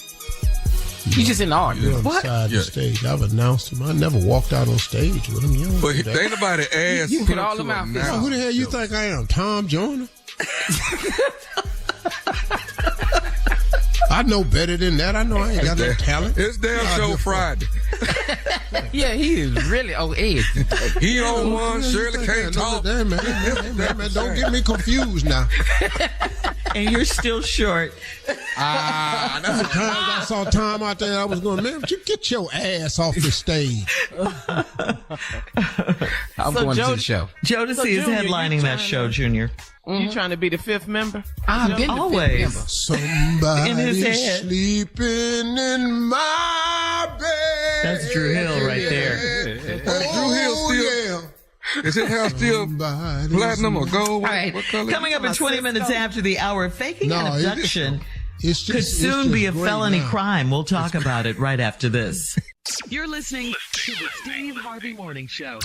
You just in the audience. What? Side of the stage. I've announced him. I never walked out on stage with him. But ain't nobody asked. You put all them out there. Who the hell you think I am? Tom Joyner? I know better than that. I know I ain't got no talent. It's damn show Friday. Yeah, he is really on edge. He on one. Shirley can't talk. Hey, man, don't get me confused now. And you're still short. That's the times I saw Tom out there. I was going, man, you get your ass off the stage. I'm going to the show. Jodeci is headlining that show, Junior. You trying to be the fifth member? I've been always. Somebody in his head. Sleeping in my bed. That's Drew Hill right there. Drew Hill still. Is it hair still platinum or gold? Right. What color? Coming up in 20 minutes after the hour, faking an abduction could soon be a felony crime. We'll talk about it right after this. You're listening to the Steve Harvey Morning Show.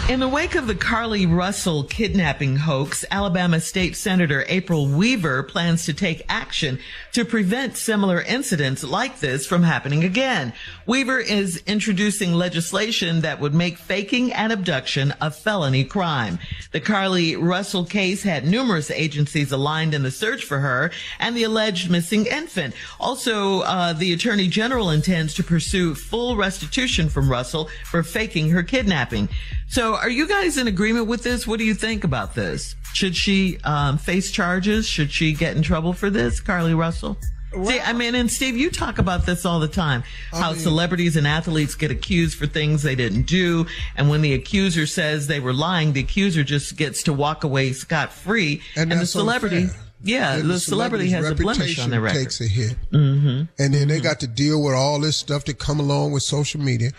In the wake of the Cardi Russell kidnapping hoax, Alabama State Senator April Weaver plans to take action to prevent similar incidents like this from happening again. Weaver is introducing legislation that would make faking an abduction a felony crime. The Cardi Russell case had numerous agencies aligned in the search for her and the alleged missing infant. Also, the Attorney General intends to pursue full restitution from Russell for faking her kidnapping. So are you guys in agreement with this? What do you think about this? Should she face charges? Should she get in trouble for this, Cardi Russell? Well, see, I mean, and Steve, you talk about this all the time, how celebrities and athletes get accused for things they didn't do. And when the accuser says they were lying, the accuser just gets to walk away scot-free. And the celebrity... Unfair. Yeah, the celebrity has a blemish on their record. Takes a hit. Mm-hmm. And then they got to deal with all this stuff that come along with social media.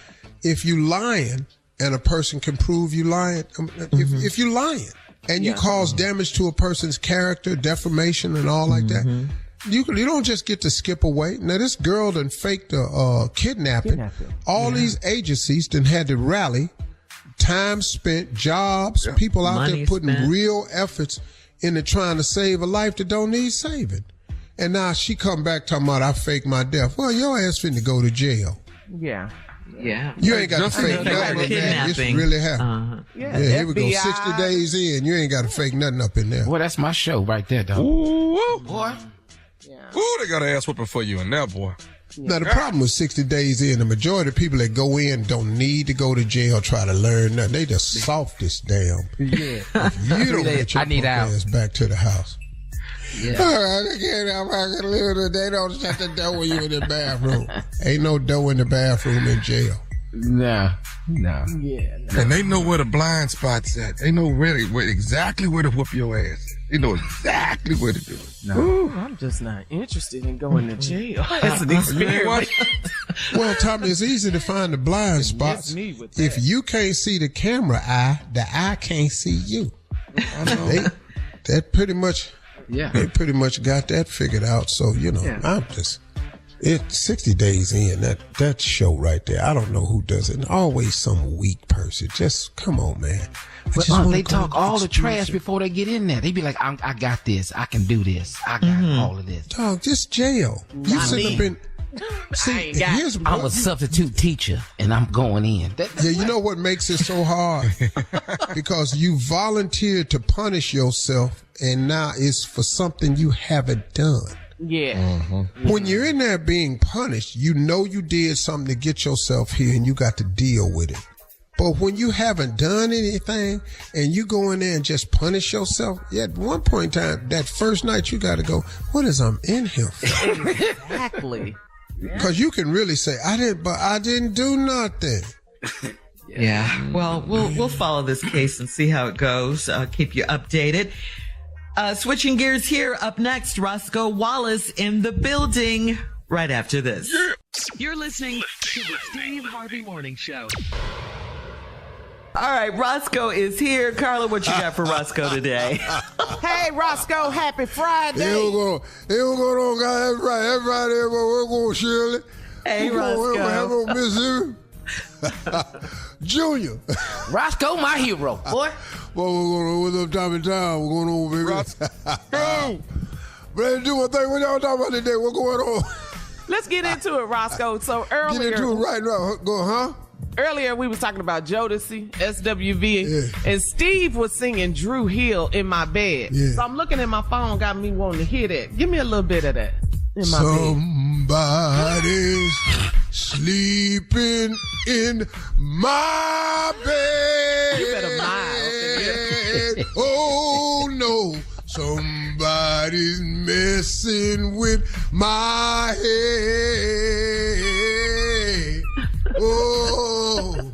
If you lying and a person can prove you lying, if you lying and you cause damage to a person's character, defamation and all like that, you don't just get to skip away. Now, this girl done faked a kidnapping. All these agencies done had to rally, time spent, jobs, people out there putting real efforts into trying to save a life that don't need saving. And now she come back talking about I faked my death. Well, your ass finna go to jail. Yeah. You ain't got to fake nothing. This really happened. Here we go. 60 days in, you ain't got to fake nothing up in there. Well, that's my show right there, dog. Ooh, boy. Ooh, they got an ass whooping for you in there, boy. Now, the problem with 60 days in, the majority of people that go in don't need to go to jail, try to learn nothing. They just softest damn. Yeah. You don't get your ass back to the house. Yeah. I can't live. They don't shut the door when you in the bathroom. Ain't no door in the bathroom in jail. No. Yeah. And they know where the blind spots at. They know exactly where to whoop your ass. They know exactly where to do it. No. Ooh, I'm just not interested in going to jail. It's an experience. Well, Tommy, it's easy to find the blind spots. If you can't see the camera eye, the eye can't see you. That pretty much. Yeah. They pretty much got that figured out. So, it's 60 days in, that show right there. I don't know who does it. And always some weak person. Just come on, man. But they talk all the trash before they get in there. They be like, I got this. I can do this. I got all of this. Dog, just jail. You shouldn't have been. See, I'm a substitute teacher, and I'm going in. You know what makes it so hard? Because you volunteered to punish yourself, and now it's for something you haven't done. Yeah. When you're in there being punished, you know you did something to get yourself here, and you got to deal with it. But when you haven't done anything and you go in there and just punish yourself, at one point in time, that first night you got to go, what is I'm in here for? Exactly. Because you can really say, I didn't do nothing. Yeah. Well, we'll follow this case and see how it goes. Keep you updated. Switching gears here. Up next, Roscoe, Wallace in the building right after this. Yeah. You're listening to the Steve Harvey Morning Show. All right, Roscoe is here. Carla, what you got for Roscoe today? Hey, Roscoe, happy Friday. Here we go on, guys. Everybody, we're going to Shirley. Hey, Roscoe. Mississippi. Junior. Roscoe, my hero, boy. Well, we're going what's up, time in town? We're going on, baby. Hey. But let's do one thing. What y'all talking about today? What's going on? Let's get into it, Roscoe. So earlier, get into it right now. Go, huh? Earlier, we was talking about Jodeci, SWV, and Steve was singing Drew Hill in my bed. Yeah. So I'm looking at my phone, got me wanting to hear that. Give me a little bit of that in my Somebody's sleeping in my bed. You better mind. Oh, no. Somebody's messing with my head. Oh,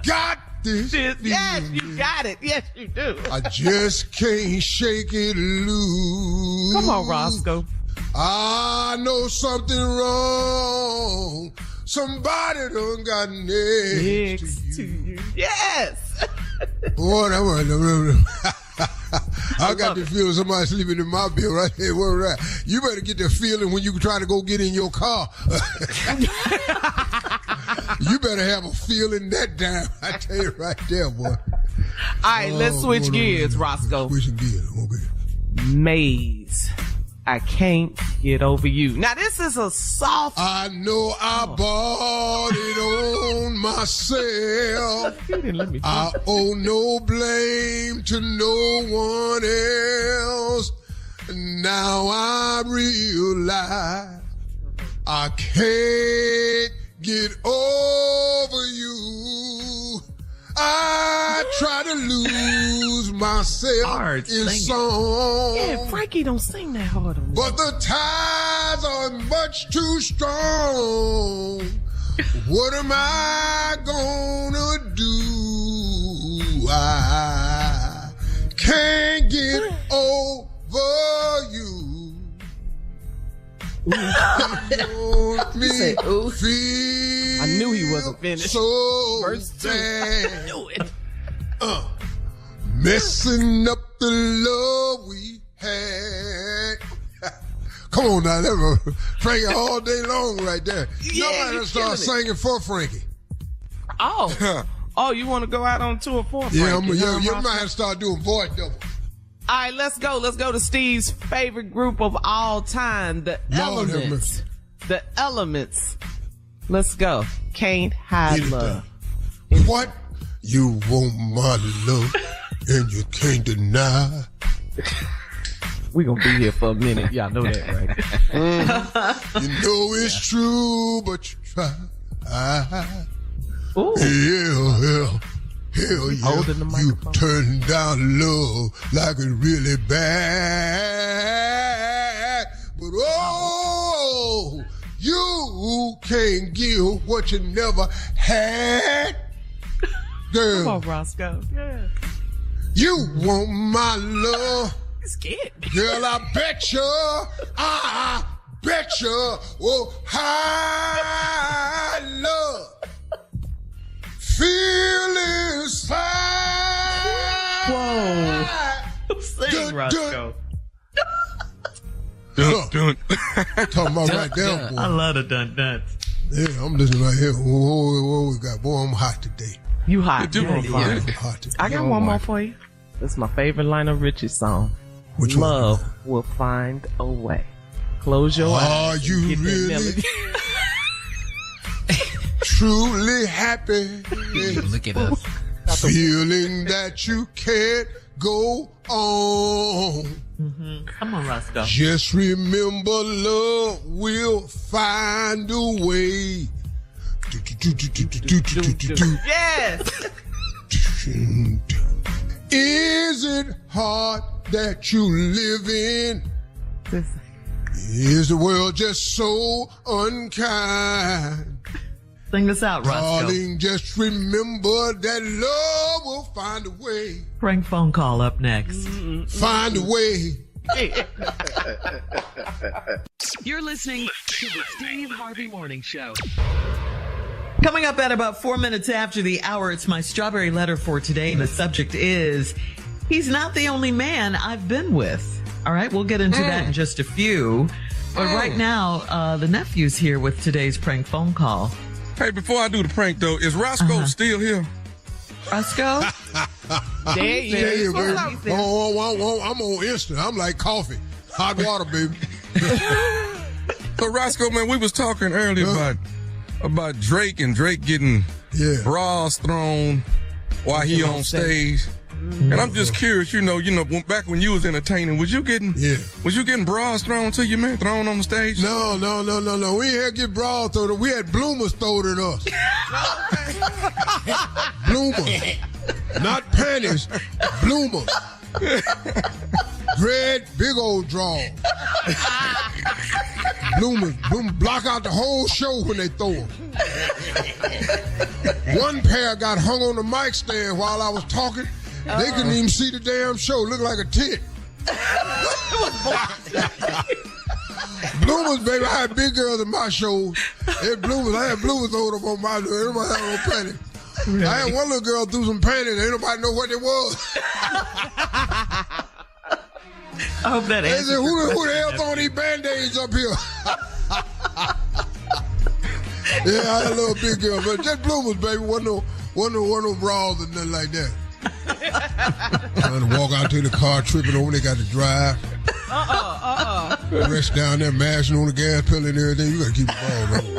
got this. Yes, you got it. Yes, you do. I just can't shake it loose. Come on, Roscoe. I know something wrong. Somebody done got next to you. Yes. Boy, I got the feeling somebody sleeping in my bed right there. Right. You better get the feeling when you try to go get in your car. You better have a feeling that time. I tell you right there, boy. All right, let's switch gears, Roscoe. Switching gears. Okay. Maze. I can't get over you. Now, this is a soft... I know I bought it on myself. You didn't let me I owe no blame to no one else. Now I realize I can't get over you. I try to lose myself in song. Yeah, Frankie don't sing that hard on me. But the ties are much too strong. What am I gonna do? I can't get over you. I knew he wasn't finished. So Verse 2. I knew it. Messing up the love we had. Come on now, that was Frankie all day long right there. Yeah, nobody start singing for Frankie. Oh, you want to go out on tour for Frankie? Yeah, you might have to start doing voice double. All right, let's go. Let's go to Steve's favorite group of all time, the Elements. The Elements. Let's go. Can't hide love. What? You want my love and you can't deny. We gonna be here for a minute. Y'all know that, right? You know it's true, but you try. Ooh. Hell yeah. You turn down love like it's really bad. But oh, you can't give what you never had. Girl. Come on, Roscoe. Yeah. You want my love. You scared. Girl, I bet you. Oh, high love. Feel inside. Whoa. Sing, Roscoe. Talking about right there, boy. I love the dun. Yeah, I'm listening right here. What we got? Boy, I'm hot today. You hot. I'm hot today. I got one more for you. That's my favorite Lionel Richie song. Which Love one? will find a way. Close your eyes. Are you really truly happy? Look at us. Feeling that you can't go on. Mm-hmm. Come on, Roscoe. Just remember, love will find a way Yes. Is it hard that you live in? Is the world just so unkind? Sing this out, Roscoe. Darling, just remember that love will find a way. Prank phone call up next. Find a way. You're listening to the Steve Harvey Morning Show. Coming up at about 4 minutes after the hour, it's my strawberry letter for today. The subject is, he's not the only man I've been with. All right, we'll get into that in just a few. But right now, the nephew's here with today's prank phone call. Hey, before I do the prank, though, is Roscoe still here? Roscoe? There you baby. I'm on instant. I'm like coffee. Hot water, baby. So, Roscoe, man, we was talking earlier about Drake and Drake getting bras thrown while he on stage. And I'm just curious, back when you was entertaining, was you getting bras thrown to you, man, thrown on the stage? No. We ain't had to get bras thrown. We had bloomers thrown at us. Bloomers. Not panties. Bloomers. Dread, big old draw. Bloomers block out the whole show when they throw them. One pair got hung on the mic stand while I was talking. They couldn't even see the damn show. Looked like a tit. Bloomers, baby. I had big girls in my shows. I had bloomers over on my show. Everybody had no panties. Right. I had one little girl threw some panties. Ain't nobody know what it was. I hope that answers. They said, who the hell throwing these Band-Aids up here? Yeah, I had a little big girl, but just bloomers, baby. Wasn't no bras or nothing like that. Trying to walk out to the car, tripping over, they got to drive. Rest down there, mashing on the gas pedal and everything. You got to keep the ball rolling.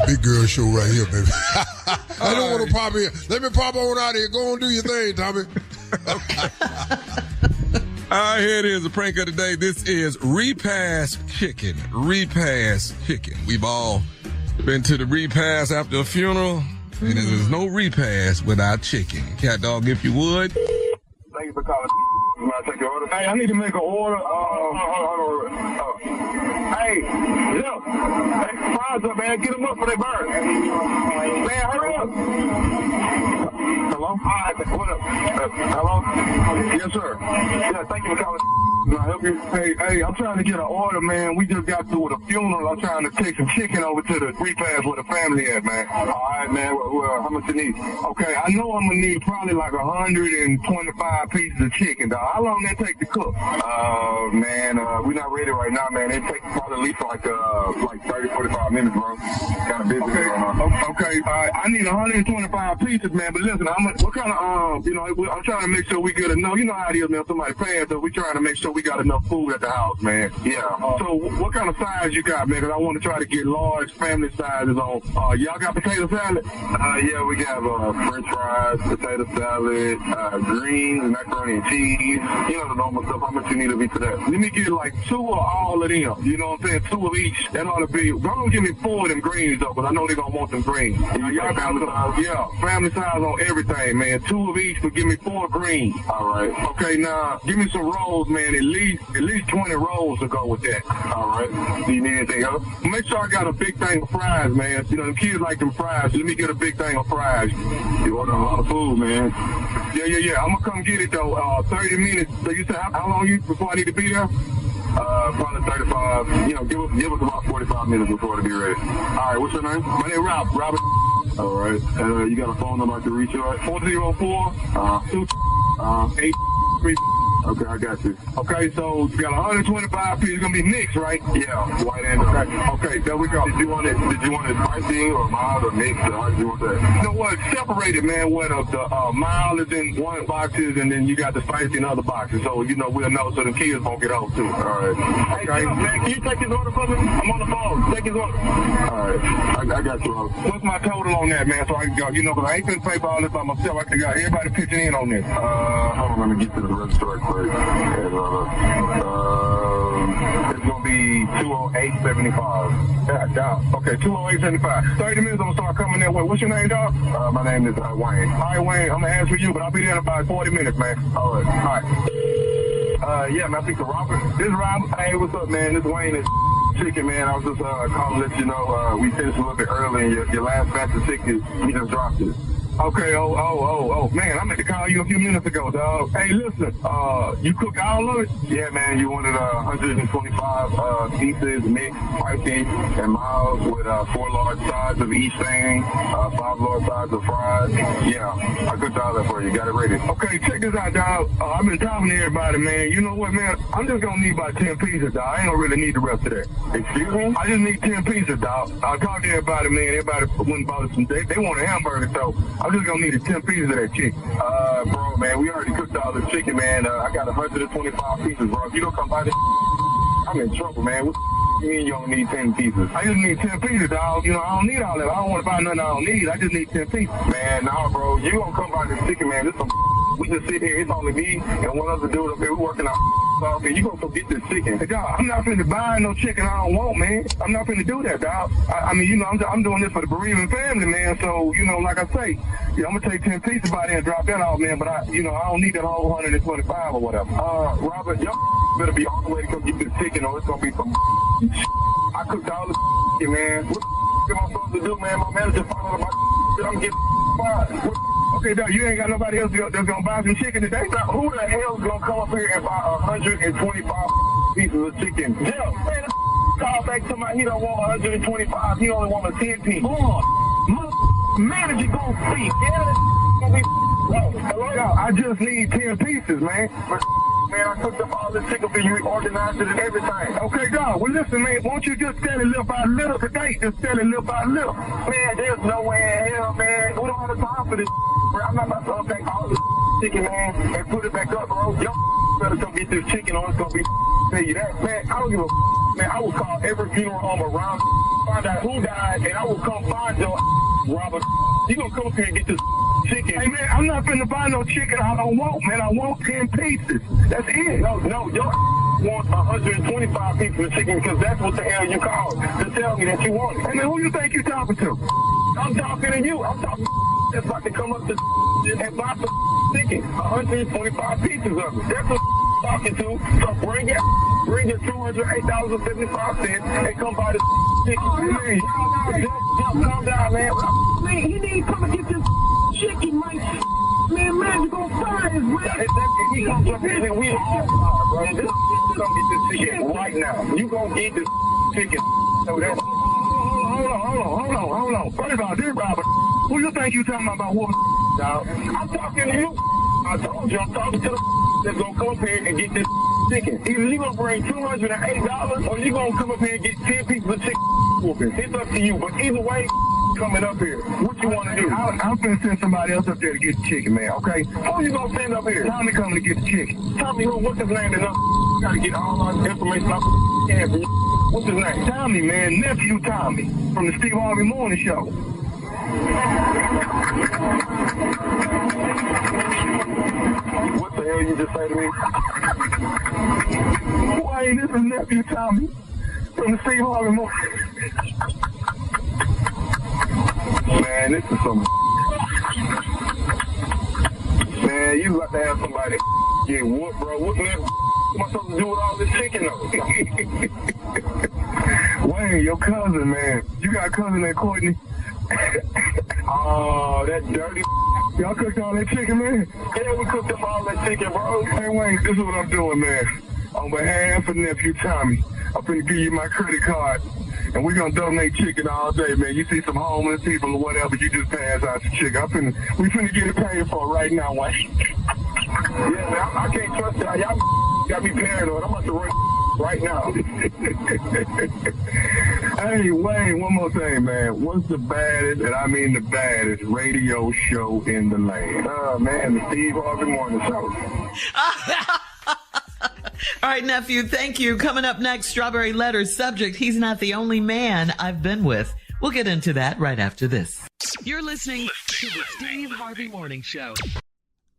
Big girl show right here, baby. I don't want to pop in. Let me pop on out here. Go on, do your thing, Tommy. All right, here it is, the prank of the day. This is repast chicken. Repast chicken. We've all been to the repast after a funeral. And there's no repast without chicken. Cat dog, if you would. Thank you for calling. May I take your order? Hey, I need to make an order. Hey, look. Hey, fries up, man. Get them up for they burn. Man, hurry up. Hello? All right, what up? Hello? Yes, sir. Yeah, thank you for calling. Can I help you? Hey, I'm trying to get an order, man. We just got through with a funeral. I'm trying to take some chicken over to the repast where the family at, man. All right, man. Well, how much you need? Okay, I know I'm going to need probably like 125 pieces of chicken, dog. How long that take to cook? Man, we're not ready right now, man. It takes probably at least like 30, 45 minutes, bro. Kind of busy. Okay. I need 125 pieces, man. But listen, what kind of, I'm trying to make sure we get enough. You know how it is, man. Somebody paying, so we're trying to make sure we got enough food at the house, man. Yeah. So what kind of size you got, man? Because I want to try to get large family sizes on. Y'all got potato salad? Yeah, we got French fries, potato salad, greens, macaroni and cheese. You know the normal stuff. How much you need to be for that? Let me get like 2 of all of them. You know what I'm saying? 2 of each. That ought to be. Don't give me 4 of them greens though, because I know they're gonna want them greens. Y'all family size? Yeah, family size on everything, man. 2 of each, but give me 4 greens. All right. Okay, now give me some rolls, man. At least 20 rolls to go with that. All right. Do you need anything else? Make sure I got a big thing of fries, man. You know, the kids like them fries. So let me get a big thing of fries. You order a lot of food, man. Yeah. I'm gonna come get it though. 30 minutes. So you said how long before I need to be there? Probably 35. You know, give us about 45 minutes before to be ready. All right. What's your name? My name is Robert. All right. You got a phone number I can reach you at? 404 2 Okay, I got you. Okay, so you got 125 pieces. It's gonna be mixed, right? Yeah, white and okay, there we go. Did you want it spicy or mild or mixed? Or how did you want that? You know what? Separate it, man. Where the mild is in one boxes, and then you got the spicy in other boxes. So we'll know so the kids won't get home too. All right. Okay. Hey, man, can you take his order for me? I'm on the phone. Take his order. All right. I got you. What's my total on that, man? So I can go. Because I ain't gonna pay for all this by myself. I got everybody pitching in on this. Hold on, let me get to the register. quick. It's going to be 208.75. Okay, 208.75. 30 minutes, I'm going to start coming that way. What's your name, dog? My name is Wayne. All right, Wayne, I'm going to ask for you, but I'll be there in about 40 minutes, man. All right. Yeah, man, I think the Robert. This is Robert. Hey, what's up, man? This Wayne is chicken, man. I was just calling to let you know we finished a little bit early, and your last batch of chicken, we just dropped it. Okay, man, I meant to call you a few minutes ago, dog. Hey, listen, you cooked all of it? Yeah, man, you wanted 125 pieces, mixed, spicy, and mild with 4 large sides of each thing, 5 large sides of fries. Yeah, I cooked all that for you. Got it ready. Okay, check this out, dog. I've been talking to everybody, man. You know what, man? I'm just gonna need about 10 pieces, dog. I ain't gonna really need the rest of that. Excuse me? I just need 10 pieces, dog. I talked to everybody, man. Everybody went and bought some. They want a hamburger, so I'm just gonna need 10 pieces of that chicken. Bro, man, we already cooked all the chicken, man. I got 125 pieces, bro. If you don't come buy this, I'm in trouble, man. What you mean you don't need 10 pieces? I just need 10 pieces, dog. You know, I don't need all that. I don't want to buy nothing I don't need. I just need 10 pieces. Man, nah, bro. You gonna come buy this chicken, man. This some we just sit here. It's only me and one other dude up here. We working out. Okay, you gonna go get this chicken. Hey, dog, I'm not finna buy no chicken I don't want, man. I'm not finna do that, dog. I mean, you know, I'm doing this for the bereaving family, man. So, you know, like I say, yeah, I'm gonna take 10 pieces by there and drop that off, man. But I don't need that whole 125 or whatever. Robert, y'all better be on the way to come get this chicken, or it's gonna be some I cooked all the chicken, man. What am I supposed to do, man? My manager found out about I'm getting fired. Okay, dog, you ain't got nobody else that's gonna buy some chicken today? Now, who the hell's gonna come up here and buy 125 pieces of chicken? Yeah, man, call back to he don't want 125, he only want a 10 piece. Boy, my manager gonna see. Hello? I just need 10 pieces, man. Man, I cooked up all this chicken for you, organized it and everything. Okay, dog, well listen, man, won't you just sell it little by little today? Just sell it little by little. Man, there's no way in hell, man. We don't have the time for this, bro. I'm not about to unpack all this chicken, man, and put it back up, bro. Y'all better come get this chicken or it's gonna be tell you that. Man, I don't give a man, I will call every funeral home around, find out who died, and I will come find your Robert. You gonna come up here and get this chicken. Hey, man, I'm not finna buy no chicken I don't want, man. I want 10 pieces. That's it. No, y'all want 125 pieces of chicken because that's what the hell you called to tell me that you want it. Hey, man, who you think you talking to? I'm talking to you. I'm talking that's about to come up to and buy some chicken. 125 pieces of it. That's what I'm talking to. So bring your $208.75 and come buy the chicken. Hey, calm down, man. Man, he need to come and get this chicken, man. Man, you gonna find his man. He gonna jump in and we all bro. You gonna get this chicken right now. You gonna get this chicken. So that's hold on. What about this, Robert? Who you think you talking about? What, dog? I'm talking to you. I told you I'm talking to the that's gonna come up here and get this chicken. Either you gonna bring $208 or you gonna come up here and get 10 pieces of chicken whooping. It's up to you. But either way, coming up here. What you want to do? I'm finna send somebody else up there to get the chicken, man, okay? Who you gonna send up here? Tommy coming to get the chicken. Tommy, what's his name? Gotta get all our information off the from you. What's his name? Tommy, man. Nephew Tommy from the Steve Harvey Morning Show. What the hell you just say to me? Why ain't this is Nephew Tommy from the Steve Harvey Morning? Man, this is some man, you about to have somebody get whooped, bro. What am I supposed to do with all this chicken, though? Wayne, your cousin, man. You got a cousin named Courtney? Oh, that dirty. Y'all cooked all that chicken, man? Yeah, we cooked up all that chicken, bro. Hey, Wayne, this is what I'm doing, man. On behalf of Nephew Tommy, I'm finna give you my credit card. And we're going to donate chicken all day, man. You see some homeless people or whatever, you just pass out the chicken. We finna get it paid for right now, Wayne. Yeah, man, I can't trust y'all. Y'all got me paranoid. I'm about to run right now. Hey, Wayne, one more thing, man. What's the baddest, and I mean the baddest, radio show in the land? Man, the Steve Harvey Morning Show. All right, nephew, thank you. Coming up next, Strawberry Letters. Subject, he's not the only man I've been with. We'll get into that right after this. You're listening to the Steve Harvey Morning Show.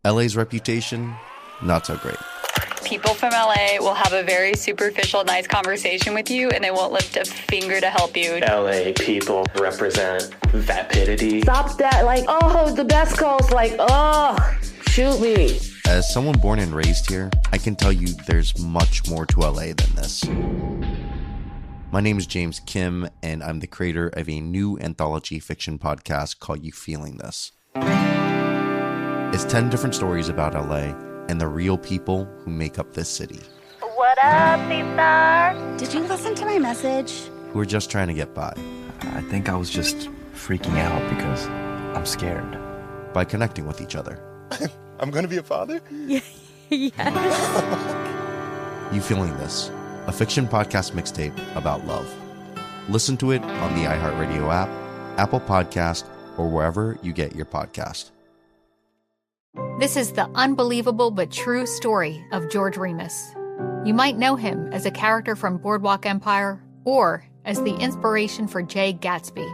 LA's reputation, not so great. People from LA will have a very superficial, nice conversation with you, and they won't lift a finger to help you. LA people represent vapidity. Stop that. Like, oh, the best calls. Like, oh, shoot me. As someone born and raised here, I can tell you there's much more to LA than this. My name is James Kim, and I'm the creator of a new anthology fiction podcast called You Feeling This. It's 10 different stories about LA and the real people who make up this city. What up, C-Star? Did you listen to my message? Who are just trying to get by. I think I was just freaking out because I'm scared. By connecting with each other. I'm gonna be a father? Yes. You Feeling This, a fiction podcast mixtape about love. Listen to it on the iHeartRadio app, Apple Podcast, or wherever you get your podcast. This is the unbelievable but true story of George Remus. You might know him as a character from Boardwalk Empire or as the inspiration for Jay Gatsby.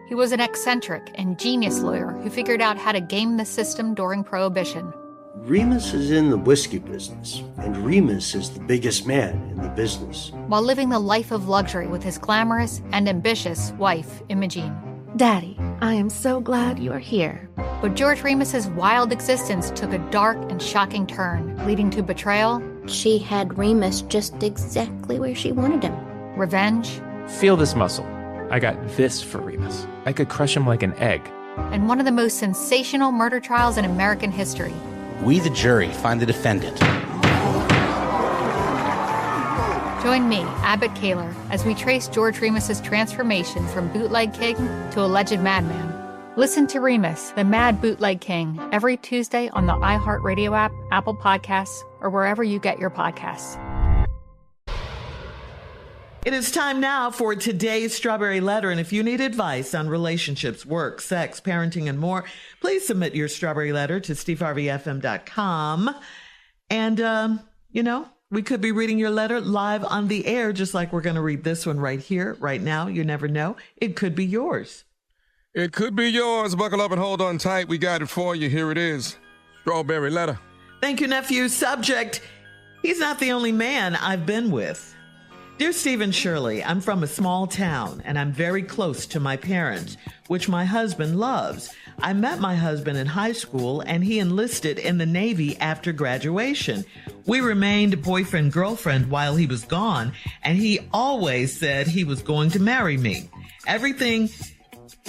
He was an eccentric and genius lawyer who figured out how to game the system during Prohibition. Remus is in the whiskey business, and Remus is the biggest man in the business. While living the life of luxury with his glamorous and ambitious wife, Imogene. Daddy, I am so glad you're here. But George Remus's wild existence took a dark and shocking turn, leading to betrayal. She had Remus just exactly where she wanted him. Revenge. Feel this muscle. I got this for Remus. I could crush him like an egg. And one of the most sensational murder trials in American history. We, the jury, find the defendant. Join me, Abbott Kaler, as we trace George Remus's transformation from bootleg king to alleged madman. Listen to Remus, the Mad Bootleg King, every Tuesday on the iHeartRadio app, Apple Podcasts, or wherever you get your podcasts. It is time now for today's Strawberry Letter. And if you need advice on relationships, work, sex, parenting, and more, please submit your Strawberry Letter to steveharveyfm.com. And, we could be reading your letter live on the air, just like we're going to read this one right here, right now. You never know. It could be yours. It could be yours. Buckle up and hold on tight. We got it for you. Here it is. Strawberry Letter. Thank you, nephew. Subject: he's not the only man I've been with. Dear Steve and Shirley, I'm from a small town and I'm very close to my parents, which my husband loves. I met my husband in high school and he enlisted in the Navy after graduation. We remained boyfriend-girlfriend while he was gone, and he always said he was going to marry me. Everything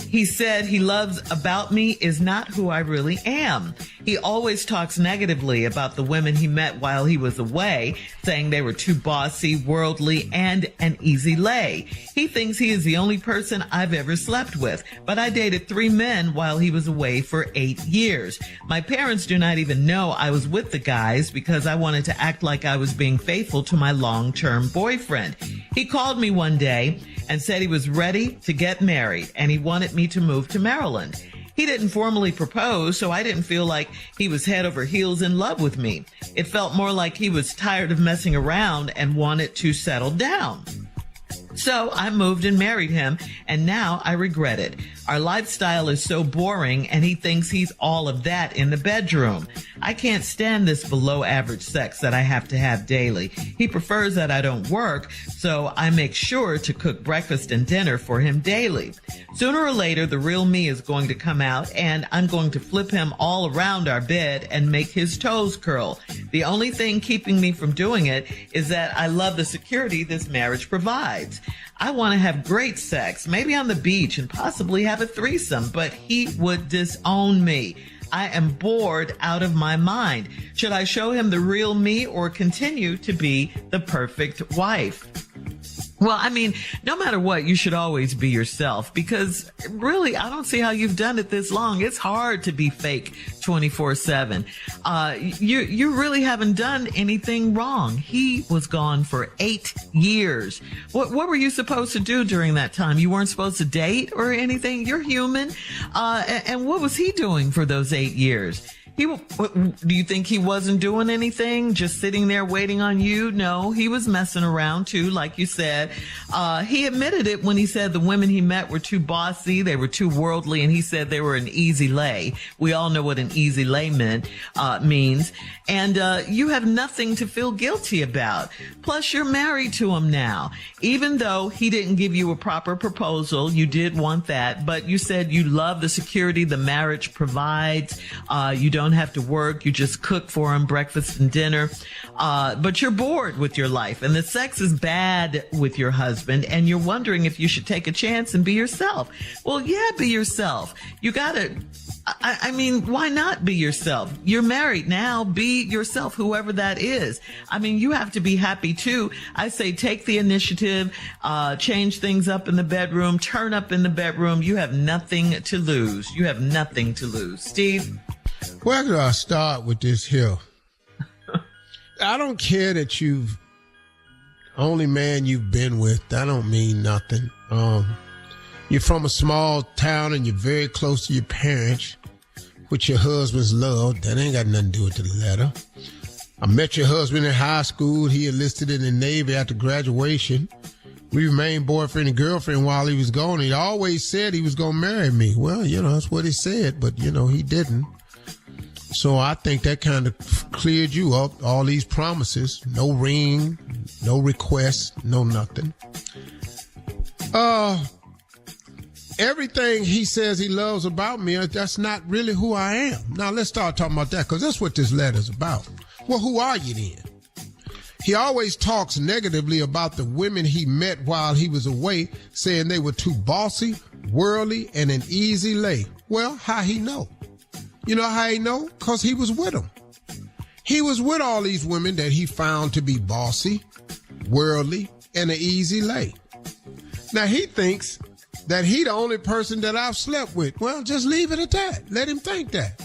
he said he loves about me is not who I really am. He always talks negatively about the women he met while he was away, saying they were too bossy, worldly, and an easy lay. He thinks he is the only person I've ever slept with, but I dated 3 men while he was away for 8 years. My parents do not even know I was with the guys because I wanted to act like I was being faithful to my long-term boyfriend. He called me one day and said he was ready to get married and he wanted me to move to Maryland. He didn't formally propose, so I didn't feel like he was head over heels in love with me. It felt more like he was tired of messing around and wanted to settle down. So I moved and married him, and now I regret it. Our lifestyle is so boring, and he thinks he's all of that in the bedroom. I can't stand this below average sex that I have to have daily. He prefers that I don't work, so I make sure to cook breakfast and dinner for him daily. Sooner or later, the real me is going to come out, and I'm going to flip him all around our bed and make his toes curl. The only thing keeping me from doing it is that I love the security this marriage provides. I want to have great sex, maybe on the beach and possibly have a threesome, but he would disown me. I am bored out of my mind. Should I show him the real me or continue to be the perfect wife? Well, I mean, no matter what, you should always be yourself because really, I don't see how you've done it this long. It's hard to be fake 24/7. You really haven't done anything wrong. He was gone for 8 years. What were you supposed to do during that time? You weren't supposed to date or anything. You're human. And what was he doing for those 8 years? Do you think he wasn't doing anything, just sitting there waiting on you? No, he was messing around too, like you said. He admitted it when he said the women he met were too bossy, they were too worldly, and he said they were an easy lay. We all know what an easy lay means. And you have nothing to feel guilty about. Plus, you're married to him now. Even though he didn't give you a proper proposal, you did want that, but you said you love the security the marriage provides. You don't have to work. You just cook for him breakfast and dinner. But you're bored with your life and the sex is bad with your husband and you're wondering if you should take a chance and be yourself. Well, yeah, be yourself. You gotta, I mean, why not be yourself? You're married now. Be yourself, whoever that is. I mean, you have to be happy too. I say take the initiative, change things up in the bedroom, turn up in the bedroom. You have nothing to lose. You have nothing to lose. Steve? Where do I start with this here? I don't care that you've only man you've been with. That don't mean nothing. You're from a small town and you're very close to your parents, which your husband's love. That ain't got nothing to do with the letter. I met your husband in high school. He enlisted in the Navy after graduation. We remained boyfriend and girlfriend while he was gone. He always said he was going to marry me. Well, that's what he said, but, he didn't. So I think that kind of cleared you up, all these promises. No ring, no request, no nothing. Everything he says he loves about me, that's not really who I am. Now, let's start talking about that, because that's what this letter's about. Well, who are you then? He always talks negatively about the women he met while he was away, saying they were too bossy, worldly, and an easy lay. Well, how he know? You know how he know? Because he was with them. He was with all these women that he found to be bossy, worldly, and an easy lay. Now, he thinks that he the only person that I've slept with. Well, just leave it at that. Let him think that.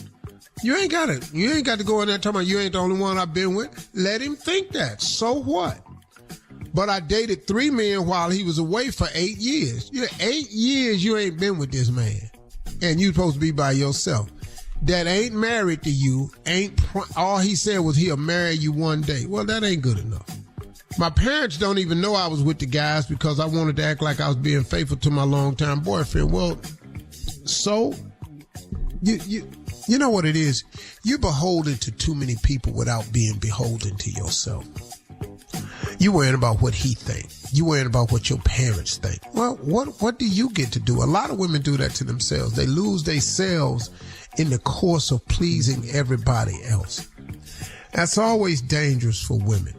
You ain't got to go in there talking about you ain't the only one I've been with. Let him think that. So what? But I dated 3 men while he was away for 8 years. 8 years you ain't been with this man. And you supposed to be by yourself. That ain't married to you. All he said was he'll marry you one day. Well, that ain't good enough. My parents don't even know I was with the guys because I wanted to act like I was being faithful to my longtime boyfriend. Well, so you know what it is? You're beholden to too many people without being beholden to yourself. You worrying about what he thinks. You worrying about what your parents think. Well, what do you get to do? A lot of women do that to themselves. They lose themselves in the course of pleasing everybody else. That's always dangerous for women.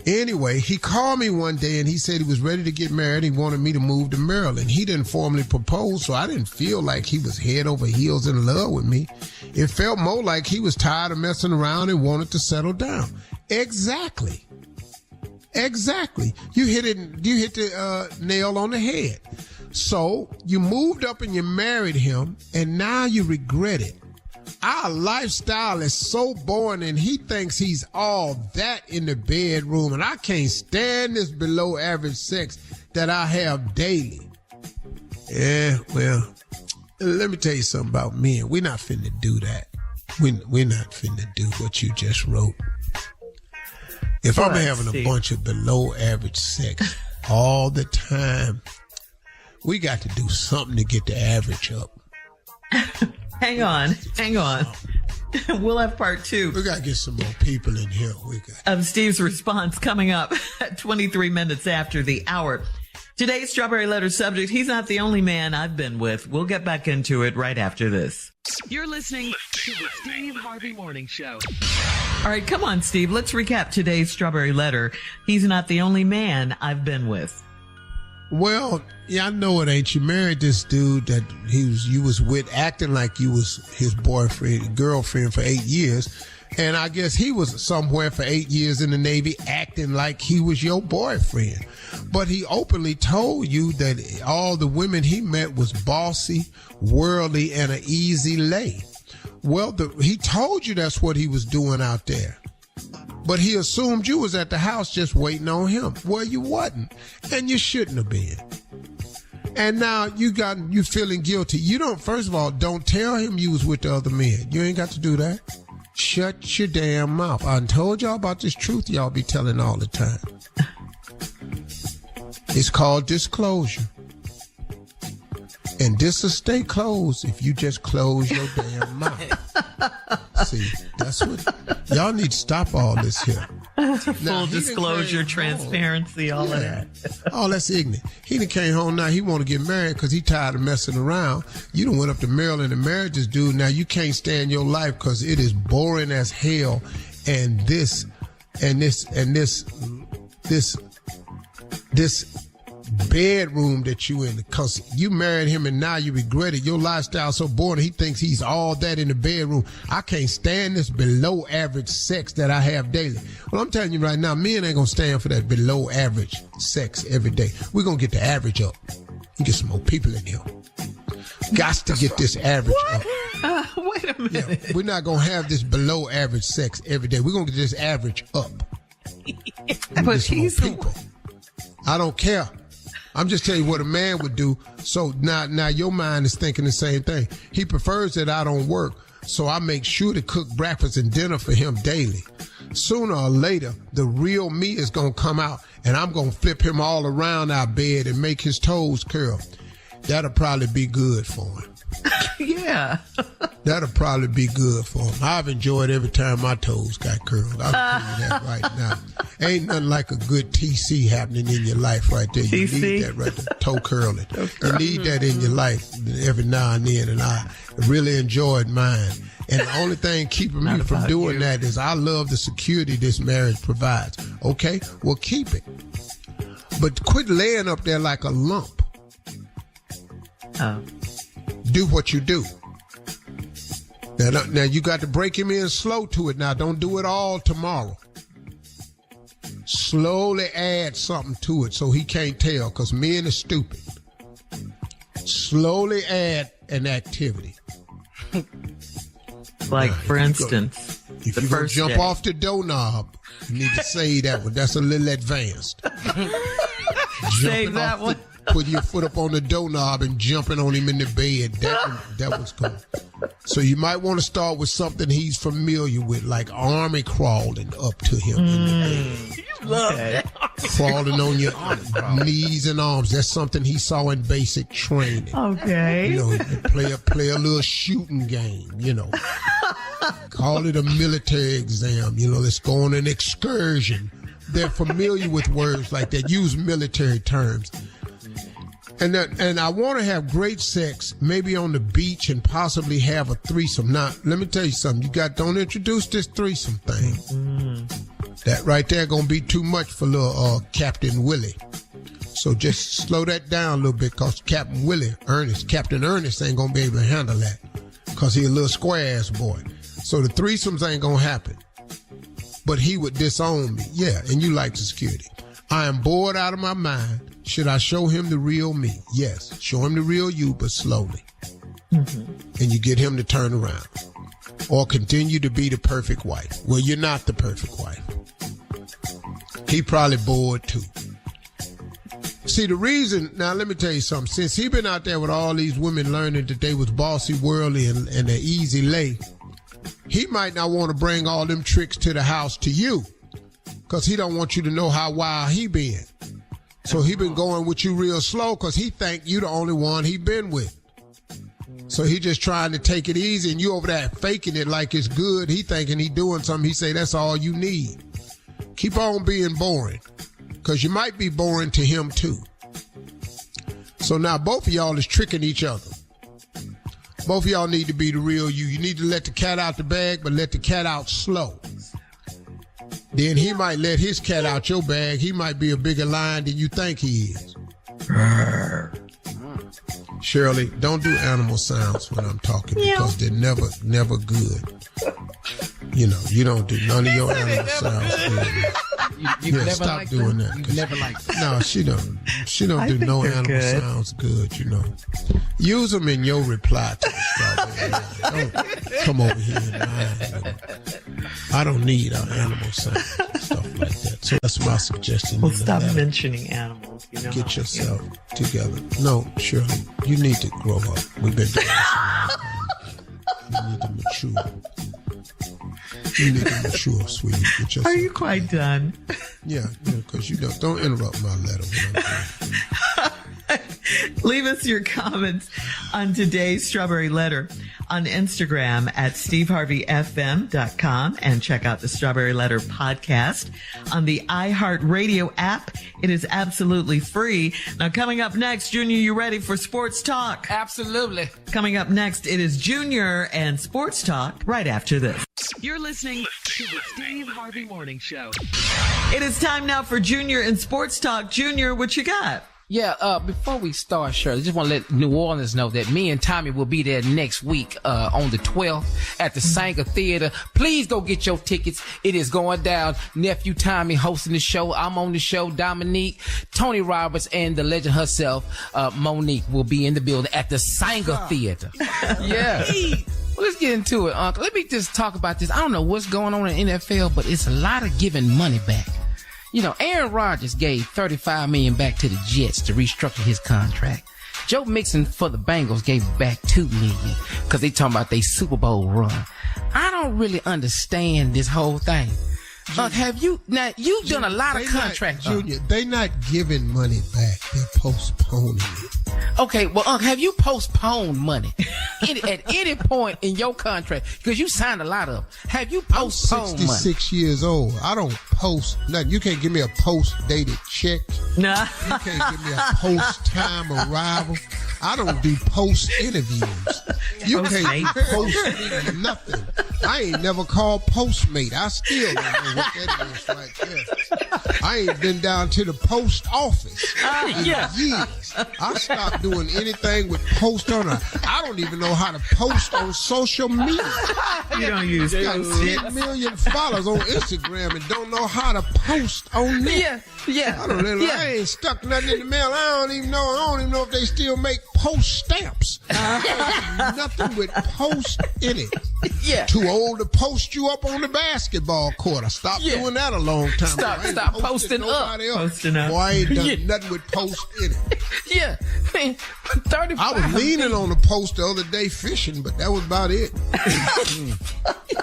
Anyway, he called me one day and he said he was ready to get married. He wanted me to move to Maryland. He didn't formally propose, so I didn't feel like he was head over heels in love with me. It felt more like he was tired of messing around and wanted to settle down. Exactly. You hit the nail on the head. So you moved up and you married him, and now you regret it. Our lifestyle is so boring, and he thinks he's all that in the bedroom, and I can't stand this below average sex that I have daily. Yeah, well, let me tell you something about men. We're not finna do that. We're not finna do what you just wrote. If I'm having a bunch of below average sex all the time, we got to do something to get the average up. Hang on. We'll have part 2. We got to get some more people in here. Of Steve's response coming up at 23 minutes after the hour. Today's Strawberry Letter subject, he's not the only man I've been with. We'll get back into it right after this. You're listening to the Steve Harvey Morning Show. All right, come on, Steve. Let's recap today's Strawberry Letter. He's not the only man I've been with. Well, yeah, I know it ain't. You married this dude that you was with, acting like you was his girlfriend for 8 years. And I guess he was somewhere for 8 years in the Navy acting like he was your boyfriend. But he openly told you that all the women he met was bossy, worldly, and an easy lay. Well, he told you that's what he was doing out there. But he assumed you was at the house just waiting on him. Well, you wasn't. And you shouldn't have been. And now you feeling guilty. You don't, first of all, don't tell him you was with the other men. You ain't got to do that. Shut your damn mouth. I told y'all about this truth y'all be telling all the time. It's called disclosure. And this will stay closed if you just close your damn mouth. See, that's what, y'all need to stop all this here. Full disclosure, transparency, all of that. Oh, that's ignorant. He done came home now. He want to get married because he tired of messing around. You done went up to Maryland and married this dude. Now you can't stand your life because it is boring as hell. And this bedroom that you in, because you married him and now you regret it. Your lifestyle so boring. He thinks he's all that in the bedroom. I can't stand this below average sex that I have daily. Well, I'm telling you right now, men ain't gonna stand for that below average sex every day. We're gonna get the average up. You get some more people in here. Got to get this average up. Wait a minute. Yeah, we're not gonna have this below average sex every day. We're gonna get this average up. But he's people. I don't care. I'm just telling you what a man would do. So now your mind is thinking the same thing. He prefers that I don't work, so I make sure to cook breakfast and dinner for him daily. Sooner or later, the real me is going to come out, and I'm going to flip him all around our bed and make his toes curl. That'll probably be good for him. Yeah. That'll probably be good for him. I've enjoyed every time my toes got curled. I'll tell you that right now. Ain't nothing like a good TC happening in your life right there. You TC? need that right there, toe curling. You need that in your life every now and then, and I really enjoyed mine. And the only thing keeping me from doing that is I love the security this marriage provides. Okay? Well, keep it. But quit laying up there like a lump. Oh. Do what you do. Now you got to break him in slow to it. Now don't do it all tomorrow. Slowly add something to it so he can't tell, because men are stupid. Slowly add an activity. Like, for instance, if you're going to jump off the doorknob, you need to say that one. That's a little advanced. Save that one. Put your foot up on the doorknob and jumping on him in the bed. That was cool. So you might want to start with something he's familiar with, like army crawling up to him in the bed. You love that. Crawling on your knees and arms. That's something he saw in basic training. Okay. You know, play a little shooting game, you know. Call it a military exam. You know, let's go on an excursion. They're familiar with words like that. Use military terms. And I want to have great sex, maybe on the beach, and possibly have a threesome. Now, let me tell you something. Don't introduce this threesome thing. Mm-hmm. That right there gonna be too much for little Captain Willie. So just slow that down a little bit, because Captain Ernest ain't gonna be able to handle that, because he a little square ass boy. So the threesomes ain't gonna happen. But he would disown me. Yeah, and you like the security. I am bored out of my mind. Should I show him the real me? Yes. Show him the real you, but slowly. Mm-hmm. And you get him to turn around. Or continue to be the perfect wife. Well, you're not the perfect wife. He probably bored too. See, the reason, now let me tell you something. Since he been out there with all these women learning that they was bossy, worldly, and an easy lay, he might not want to bring all them tricks to the house to you, because he don't want you to know how wild he been. So he been going with you real slow, because he think you the only one he been with. So he just trying to take it easy, and you over there faking it like it's good. He thinking he doing something. He say that's all you need. Keep on being boring, because you might be boring to him too. So now both of y'all is tricking each other. Both of y'all need to be the real you. You need to let the cat out the bag, but let the cat out slow. Then he might let his cat out your bag. He might be a bigger lion than you think he is. Shirley, don't do animal sounds when I'm talking, because they're never good. You know, you don't do none of your animal sounds good. You never stop liked doing them? that. You never liked them. No, she don't. She don't do no animal good. sounds good, you know. Use them in your reply to the Don't come over here and mine. I don't need animal sound stuff like that. So that's my suggestion. Well, stop mentioning animals. You know, get yourself together. No, Shirley, you need to grow up. We've been doing this. You need to mature. You need to mature, sweetie. Get yourself Are you quite done? Yeah, because you don't interrupt my letter when I'm Leave us your comments on today's Strawberry Letter on Instagram at steveharveyfm.com and check out the Strawberry Letter podcast on the iHeartRadio app. It is absolutely free. Now, coming up next, Junior, you ready for Sports Talk? Absolutely. Coming up next, it is Junior and Sports Talk right after this. You're listening to the Steve Harvey Morning Show. It is time now for Junior and Sports Talk. Junior, what you got? Yeah, before we start, Shirley, just want to let New Orleans know that me and Tommy will be there next week on the 12th at the Sanger Theater. Please go get your tickets. It is going down. Nephew Tommy hosting the show. I'm on the show. Dominique, Tony Roberts, and the legend herself, Monique, will be in the building at the Sanger Theater. Yeah. Well, let's get into it, Uncle. Let me just talk about this. I don't know what's going on in NFL, but it's a lot of giving money back. You know, Aaron Rodgers gave $35 million back to the Jets to restructure his contract. Joe Mixon for the Bengals gave back $2 million because they talking about their Super Bowl run. I don't really understand this whole thing. Have you, now you've done a lot of contracts. Junior, they not giving money back. They're postponing it. Okay, well, have you postponed money at any point in your contract? Because you signed a lot of them. Have you postponed money? I'm 66 years old. I don't post nothing. You can't give me a post-dated check. Nah. You can't give me a post-time arrival. I don't do post-interviews. You can't post me nothing. I ain't never called Postmate. I still don't know what that is right there. I ain't been down to the post office in years. I stopped doing anything with post on it. I don't even know how to post on social media. You don't use got 10 million followers on Instagram and don't know how to post on there. Yeah. I ain't stuck nothing in the mail. I don't even know if they still make post stamps. Nothing with post in it. Yeah. Too old to post you up on the basketball court. I stopped doing that a long time ago. Stop posting up. Posting up. Boy, I ain't done nothing with post in it. Yeah. Man, 35. I was leaning on the post the other day fishing, but that was about it.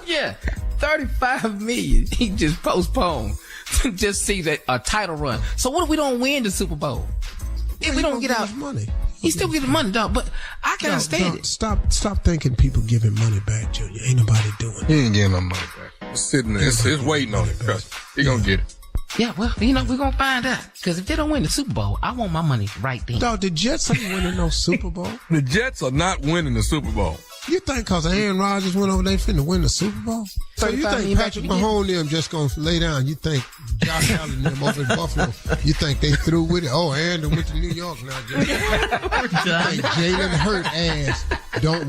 Yeah. $35 million. He just postponed. Just see that a title run. So what if we don't win the Super Bowl? If we don't get our money. He still get the money, dog. But I can't stand it. Stop thinking people giving money back, Junior. Ain't nobody doing it. He ain't getting no money back. It's sitting there. It's waiting on it. Trust me. He gonna get it. Yeah, well, we're going to find out. Because if they don't win the Super Bowl, I want my money right then. Dog, the Jets ain't winning no Super Bowl. The Jets are not winning the Super Bowl. You think because Aaron Rodgers went over, they finna win the Super Bowl? So you think Patrick Mahomes them just gonna lay down? You think Josh Allen them over in Buffalo? You think they through with it? Oh, Aaron done went to New York now. We're done. Jalen Hurt ass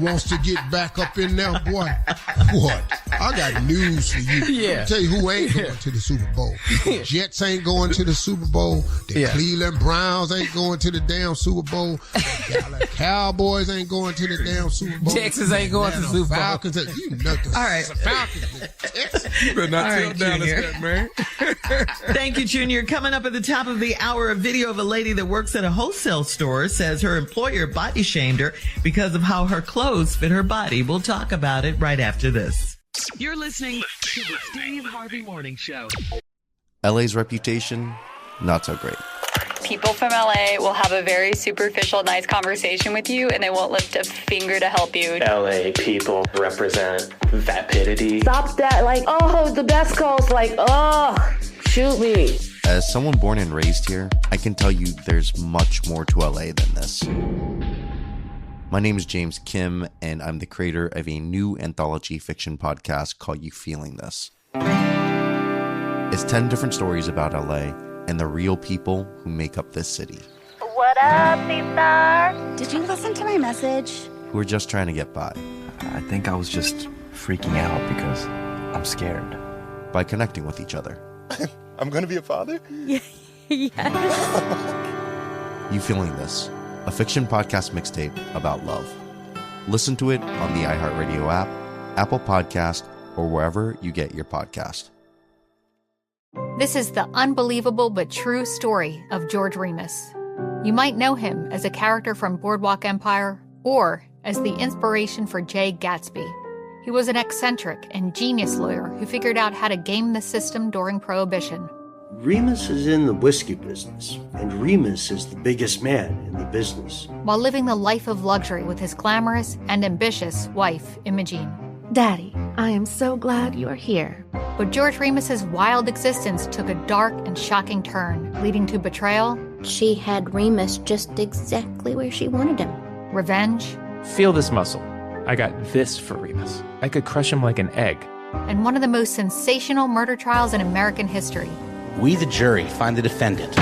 wants to get back up in there, boy. What? I got news for you. Yeah. I'll tell you who ain't going to the Super Bowl. The Jets ain't going to the Super Bowl. The Cleveland Browns ain't going to the damn Super Bowl. The Dallas Cowboys ain't going to the damn Super Bowl. Texas ain't going to the Super Bowl. Falcons, you nothing. All right. Falcons, Texas. You better not tell Dallas that, man. Thank you, Junior. Coming up at the top of the hour, a video of a lady that works at a wholesale store says her employer body shamed her because of how her clothes fit her body. We'll talk about it right after this. You're listening to the Steve Harvey Morning Show. LA's reputation, not so great. People from LA will have a very superficial, nice conversation with you, and they won't lift a finger to help you. LA people represent vapidity. Stop that. Like, oh, the best calls. Like, oh, shoot me. As someone born and raised here, I can tell you there's much more to LA than this. My name is James Kim, and I'm the creator of a new anthology fiction podcast called You Feeling This. It's 10 different stories about LA and the real people who make up this city. What up, Star? Did you listen to my message? Who are just trying to get by. I think I was just freaking out because I'm scared. by connecting with each other. I'm going to be a father? Yes. You Feeling This, a fiction podcast mixtape about love. Listen to it on the iHeartRadio app, Apple Podcast, or wherever you get your podcast. This is the unbelievable but true story of George Remus. You might know him as a character from Boardwalk Empire or as the inspiration for Jay Gatsby. He was an eccentric and genius lawyer who figured out how to game the system during Prohibition. Remus is in the whiskey business, and Remus is the biggest man in the business. While living the life of luxury with his glamorous and ambitious wife, Imogene. Daddy, I am so glad you're here. But George Remus's wild existence took a dark and shocking turn, leading to betrayal. She had Remus just exactly where she wanted him. Revenge. Feel this muscle. I got this for Remus. I could crush him like an egg. And one of the most sensational murder trials in American history. We, the jury, find the defendant.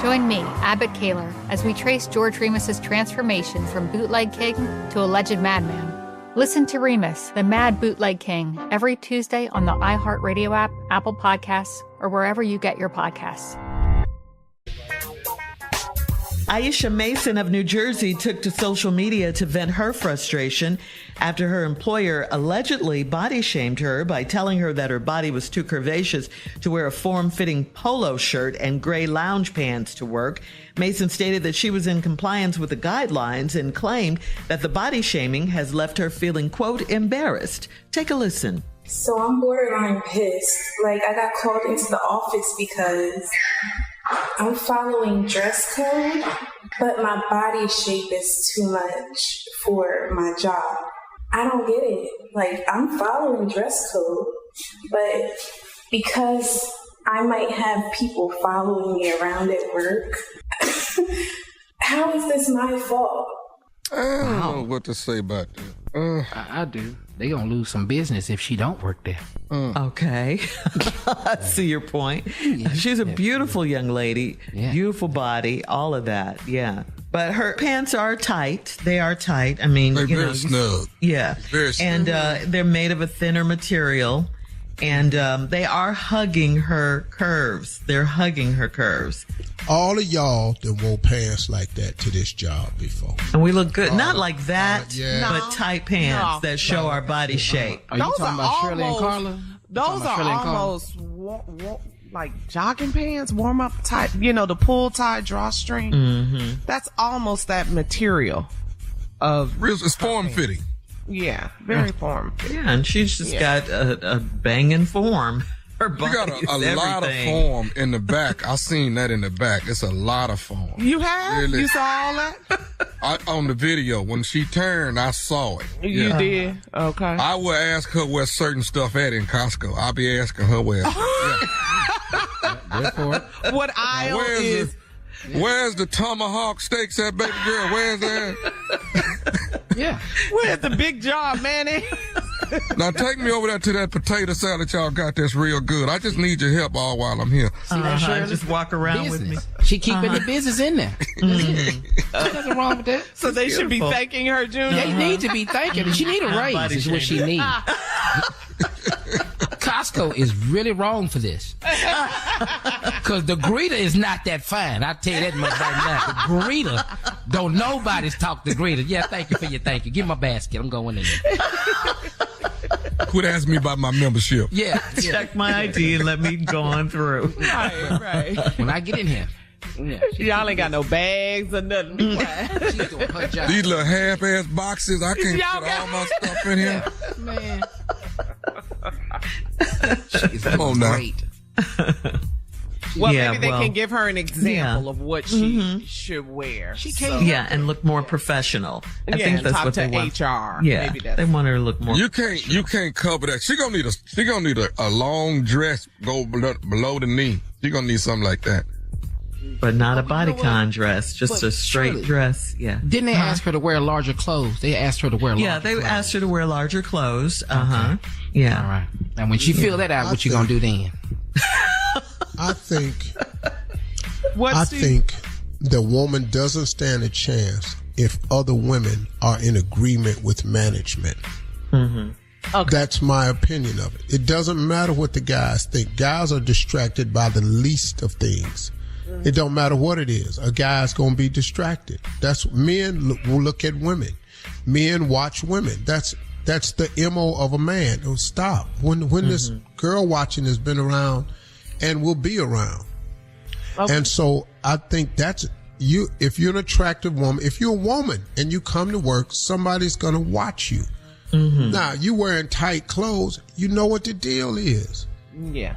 Join me, Abbott Kaler, as we trace George Remus's transformation from bootleg king to alleged madman. Listen to Remus, the Mad Bootleg King, every Tuesday on the iHeartRadio app, Apple Podcasts, or wherever you get your podcasts. Aisha Mason of New Jersey took to social media to vent her frustration after her employer allegedly body shamed her by telling her that her body was too curvaceous to wear a form-fitting polo shirt and gray lounge pants to work. Mason stated that she was in compliance with the guidelines and claimed that the body shaming has left her feeling, quote, embarrassed. Take a listen. So I'm borderline pissed. Like, I got called into the office because I'm following dress code, but my body shape is too much for my job. I don't get it. Like, I'm following dress code, but because I might have people following me around at work, how is this my fault? I don't know what to say about that. I do. They gonna lose some business if she don't work there. Okay. I see your point. Yeah. She's a beautiful young lady, beautiful body, all of that. Yeah. But her pants are tight. They are tight. I mean, they're very snug. Yeah. Very snug. And they're made of a thinner material. And they are hugging her curves. They're hugging her curves. All of y'all that wore pants like that to this job before. And we look good. Not like that, but tight pants that show our body shape. Are you talking about Shirley and Carla? Those are almost like jogging pants, warm up tight, the pull tie drawstring. Mm-hmm. That's almost that material of it's form fitting. Yeah, very form. Yeah, and she's just got a banging form. Her body got a lot of form in the back. I seen that in the back. It's a lot of form. You have? Really? You saw all that? On the video, when she turned, I saw it. You did? Okay. I would ask her where certain stuff at in Costco. I'll be asking her where. What aisle is... Where's the tomahawk steaks at, baby girl? Where's that? Yeah. Where's the big jar of mayonnaise? Now take me over there to that potato salad y'all got that's real good. I just need your help all while I'm here. Just walk around with me. She keeping the business in there. Mm-hmm. There's nothing wrong with that. So they should be thanking her, Junior. They need to be thanking her. She need a raise is what she needs. Costco is really wrong for this. Because the greeter is not that fine. I'll tell you that much right now. The greeter, don't nobody's talk to greeter. Yeah, thank you for your thank you. Give me my basket. I'm going in there. Quit asking me about my membership. Yeah. Check my ID and let me go on through. Right. When I get in here. Yeah, y'all ain't got no bags or nothing. She's doing her job. These little half-ass boxes, I can't get all my stuff in here. Man. She's great. Well, maybe they can give her an example of what she should wear. She can't. And look more professional. I think that's what they want. HR. Yeah, maybe they want her to look more. You can't cover that. She gonna need a long dress go below the knee. She gonna need something like that. But not a bodycon dress, just a straight dress. Yeah. Didn't they ask her to wear larger clothes? They asked her to wear larger clothes. Yeah, they asked her to wear larger clothes. Okay. Yeah. All right. And when she feel that out, what you gonna do then? I think the woman doesn't stand a chance if other women are in agreement with management. Mm-hmm. Okay. That's my opinion of it. It doesn't matter what the guys think. Guys are distracted by the least of things. It don't matter what it is. A guy's going to be distracted. That's men will look at women. Men watch women. That's the MO of a man. It'll stop. When this girl watching has been around and will be around. Okay. And so I think that's you. If you're an attractive woman, if you're a woman and you come to work, somebody's going to watch you. Mm-hmm. Now, you wearing tight clothes, you know what the deal is. Yeah.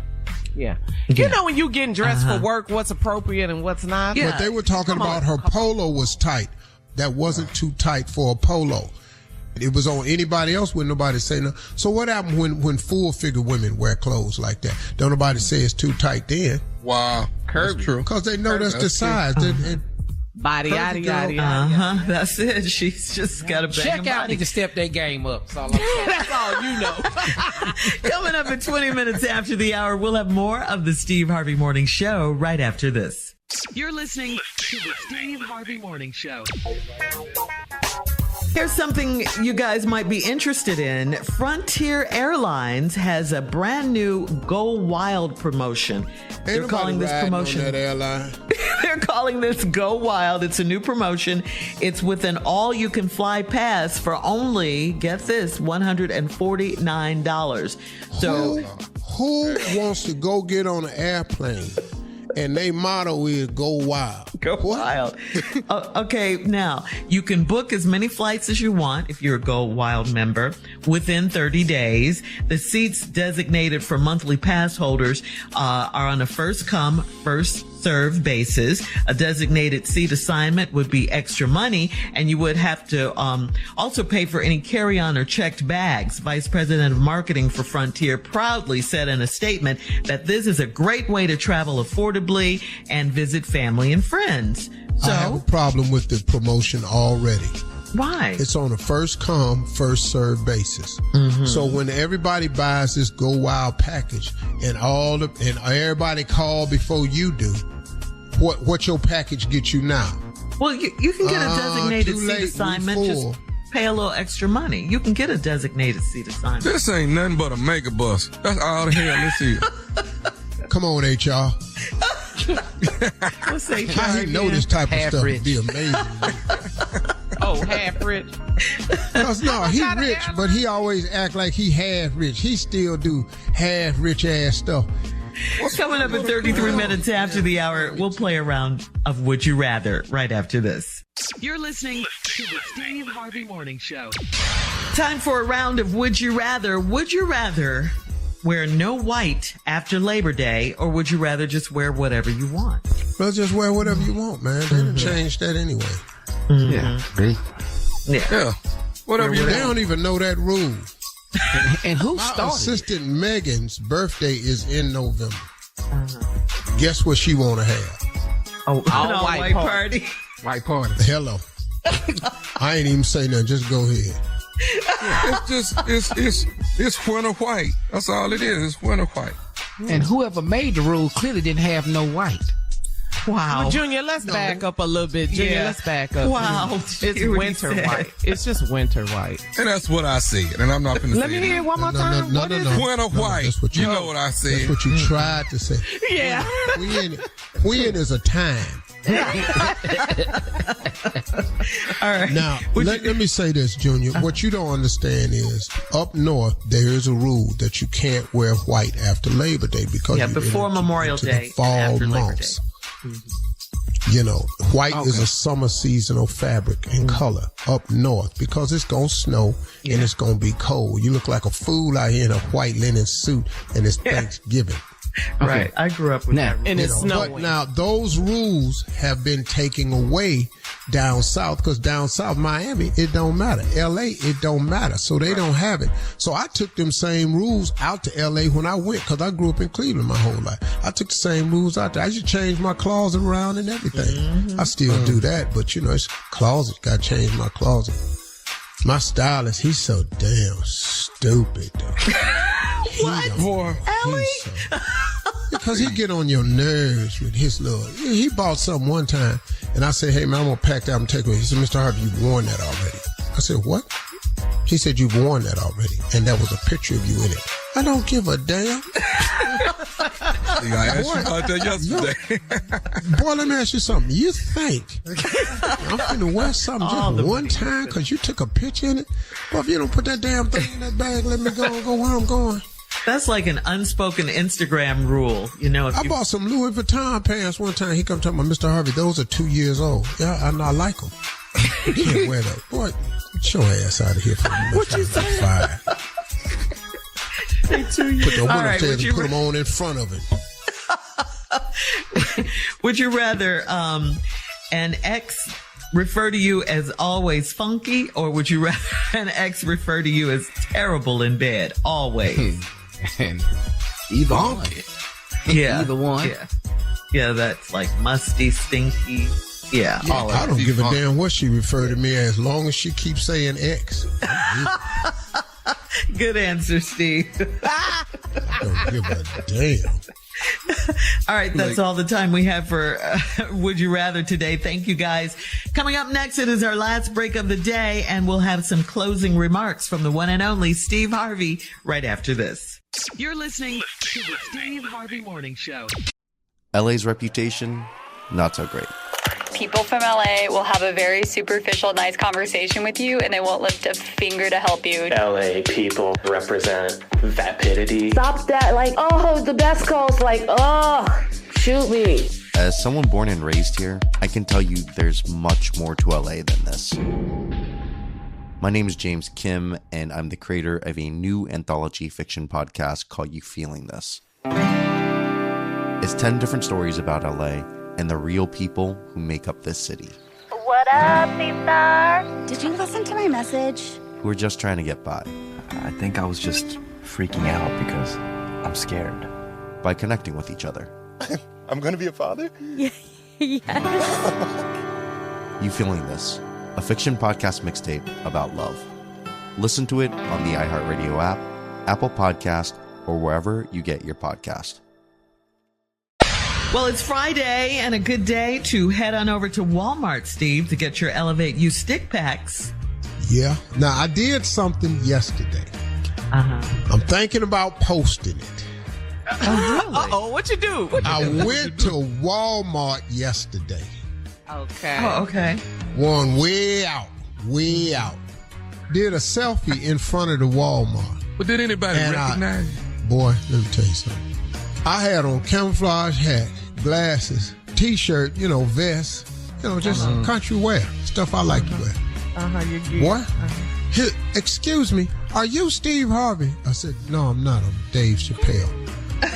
You know when you getting dressed for work, what's appropriate and what's not? Yeah. But they were talking about her polo was tight. That wasn't too tight for a polo. It was on anybody else when nobody say no. So what happened when full figure women wear clothes like that? Don't nobody say it's too tight then. Wow. That's true. Because they know that's the size. Body, yada. That's it. She's just got a bang Check out body. need to step their game up. That's all I'm saying. That's all you know. Coming up at 20 minutes after the hour, we'll have more of the Steve Harvey Morning Show right after this. You're listening to the Steve Harvey Morning Show. Here's something you guys might be interested in. Frontier Airlines has a brand new Go Wild promotion. They're calling this promotion. That airline. They're calling this Go Wild. It's a new promotion. It's with an all-you-can-fly pass for only, get this, $149. So, who wants to go get on an airplane? And their motto is go wild. Go wild. Okay, now, you can book as many flights as you want if you're a Go Wild member within 30 days. The seats designated for monthly pass holders are on a first-come, first-served basis. A designated seat assignment would be extra money, and you would have to also pay for any carry-on or checked bags. Vice President of Marketing for Frontier proudly said in a statement that this is a great way to travel affordably and visit family and friends. So, I have a problem with the promotion already. Why? It's on a first come, first served basis. Mm-hmm. So when everybody buys this Go Wild package and everybody call before you do, what your package get you now? Well, you can get a designated seat assignment. Just pay a little extra money. You can get a designated seat assignment. This ain't nothing but a mega bus. That's all the hell this is. Come on, HR. What's HR? How he know this type of stuff would be amazing. Oh, half rich. Cause no, he rich, but he always act like he half rich. He still do half rich ass stuff. Coming up at 33 minutes after the hour, we'll play a round of Would You Rather right after this. You're listening to the Steve Harvey Morning Show. Time for a round of Would You Rather. Would you rather wear no white after Labor Day, or would you rather just wear whatever you want? Well, just wear whatever you want, man. They didn't change that anyway. Mm-hmm. Yeah. Whatever you want. They don't even know that rule. And who My started? assistant Megan's birthday is in November. Guess what she want to have? All white party. White party. Hello. I ain't even say nothing. Just go ahead. It's winter white. That's all it is. It's winter white. And whoever made the rule clearly didn't have no white. Wow. Well, Junior, let's back up a little bit. Junior, let's back up. Wow. It's winter white. It's just winter white. And that's what I said. And I'm not going to say Let me hear it one more time. No. Winter white. That's what you know what I said. That's what you tried to say. Yeah. When is a time. All right. Now, let me say this, Junior. What you don't understand is up north, there is a rule that you can't wear white after Labor Day because before Memorial Day, the fall months. You know, white is a summer seasonal fabric and color up north because it's going to snow and it's going to be cold. You look like a fool out here in a white linen suit and it's Thanksgiving. Right. I grew up with that. And it's snowing. But now those rules have been taken away down south because down south, Miami, it don't matter. LA, it don't matter. So they don't have it. So I took them same rules out to LA when I went because I grew up in Cleveland my whole life. I took the same rules out there. I used to change my closet around and everything. Mm-hmm. I still do that, but it's closet. Got to change my closet. My stylist, he's so damn stupid. What? Boy. Ellie? Because he get on your nerves with his little... He bought something one time, and I said, hey, man, I'm going to pack that up and take it away. He said, Mr. Harvey, you've worn that already. I said, what? He said, you've worn that already. And there was a picture of you in it. I don't give a damn. I asked you about that yesterday. Boy, let me ask you something. You think I'm finna wear something just one time because you took a picture in it? Well, if you don't put that damn thing in that bag, let me go where I'm going. That's like an unspoken Instagram rule. You know, I bought some Louis Vuitton pants one time. He come talking about, Mr. Harvey, those are 2 years old. Yeah, I like them. You can't wear those. Boy, get your ass out of here. What you say? Fire. Put the right, put them on in front of it. Would you rather an ex refer to you as always funky, or would you rather an ex refer to you as terrible in bed always? Either one. Yeah. Either one. Yeah, that's like musty, stinky. Yeah. I don't give a damn what she referred to me as long as she keeps saying ex. Good answer, Steve. Don't give a damn. All right, that's all the time we have for Would You Rather today. Thank you, guys. Coming up next, it is our last break of the day, and we'll have some closing remarks from the one and only Steve Harvey right after this. You're listening to the Steve Harvey Morning Show. LA's reputation, not so great. People from LA will have a very superficial, nice conversation with you, and they won't lift a finger to help you. LA people represent vapidity. Stop that. Like, oh, the best calls. Like, oh, shoot me. As someone born and raised here, I can tell you there's much more to LA than this. My name is James Kim, and I'm the creator of a new anthology fiction podcast called You Feeling This. It's 10 different stories about LA and the real people who make up this city. What up, C-Star? Did you listen to my message? Who are just trying to get by. I think I was just freaking out because I'm scared. By connecting with each other. I'm going to be a father? Yes. You Feeling This, a fiction podcast mixtape about love. Listen to it on the iHeartRadio app, Apple Podcast, or wherever you get your podcast. Well, it's Friday and a good day to head on over to Walmart, Steve, to get your Elevate You stick packs. Yeah. Now, I did something yesterday. I'm thinking about posting it. Oh, really? Uh-oh, what you do? I went to Walmart yesterday. Okay. Oh, okay. One way out. Did a selfie in front of the Walmart. But did anybody recognize you? Boy, let me tell you something. I had on camouflage hat, glasses, t-shirt, vest, just country wear, stuff I like to wear. You're good. What? Excuse me, are you Steve Harvey? I said, no, I'm not. I'm Dave Chappelle.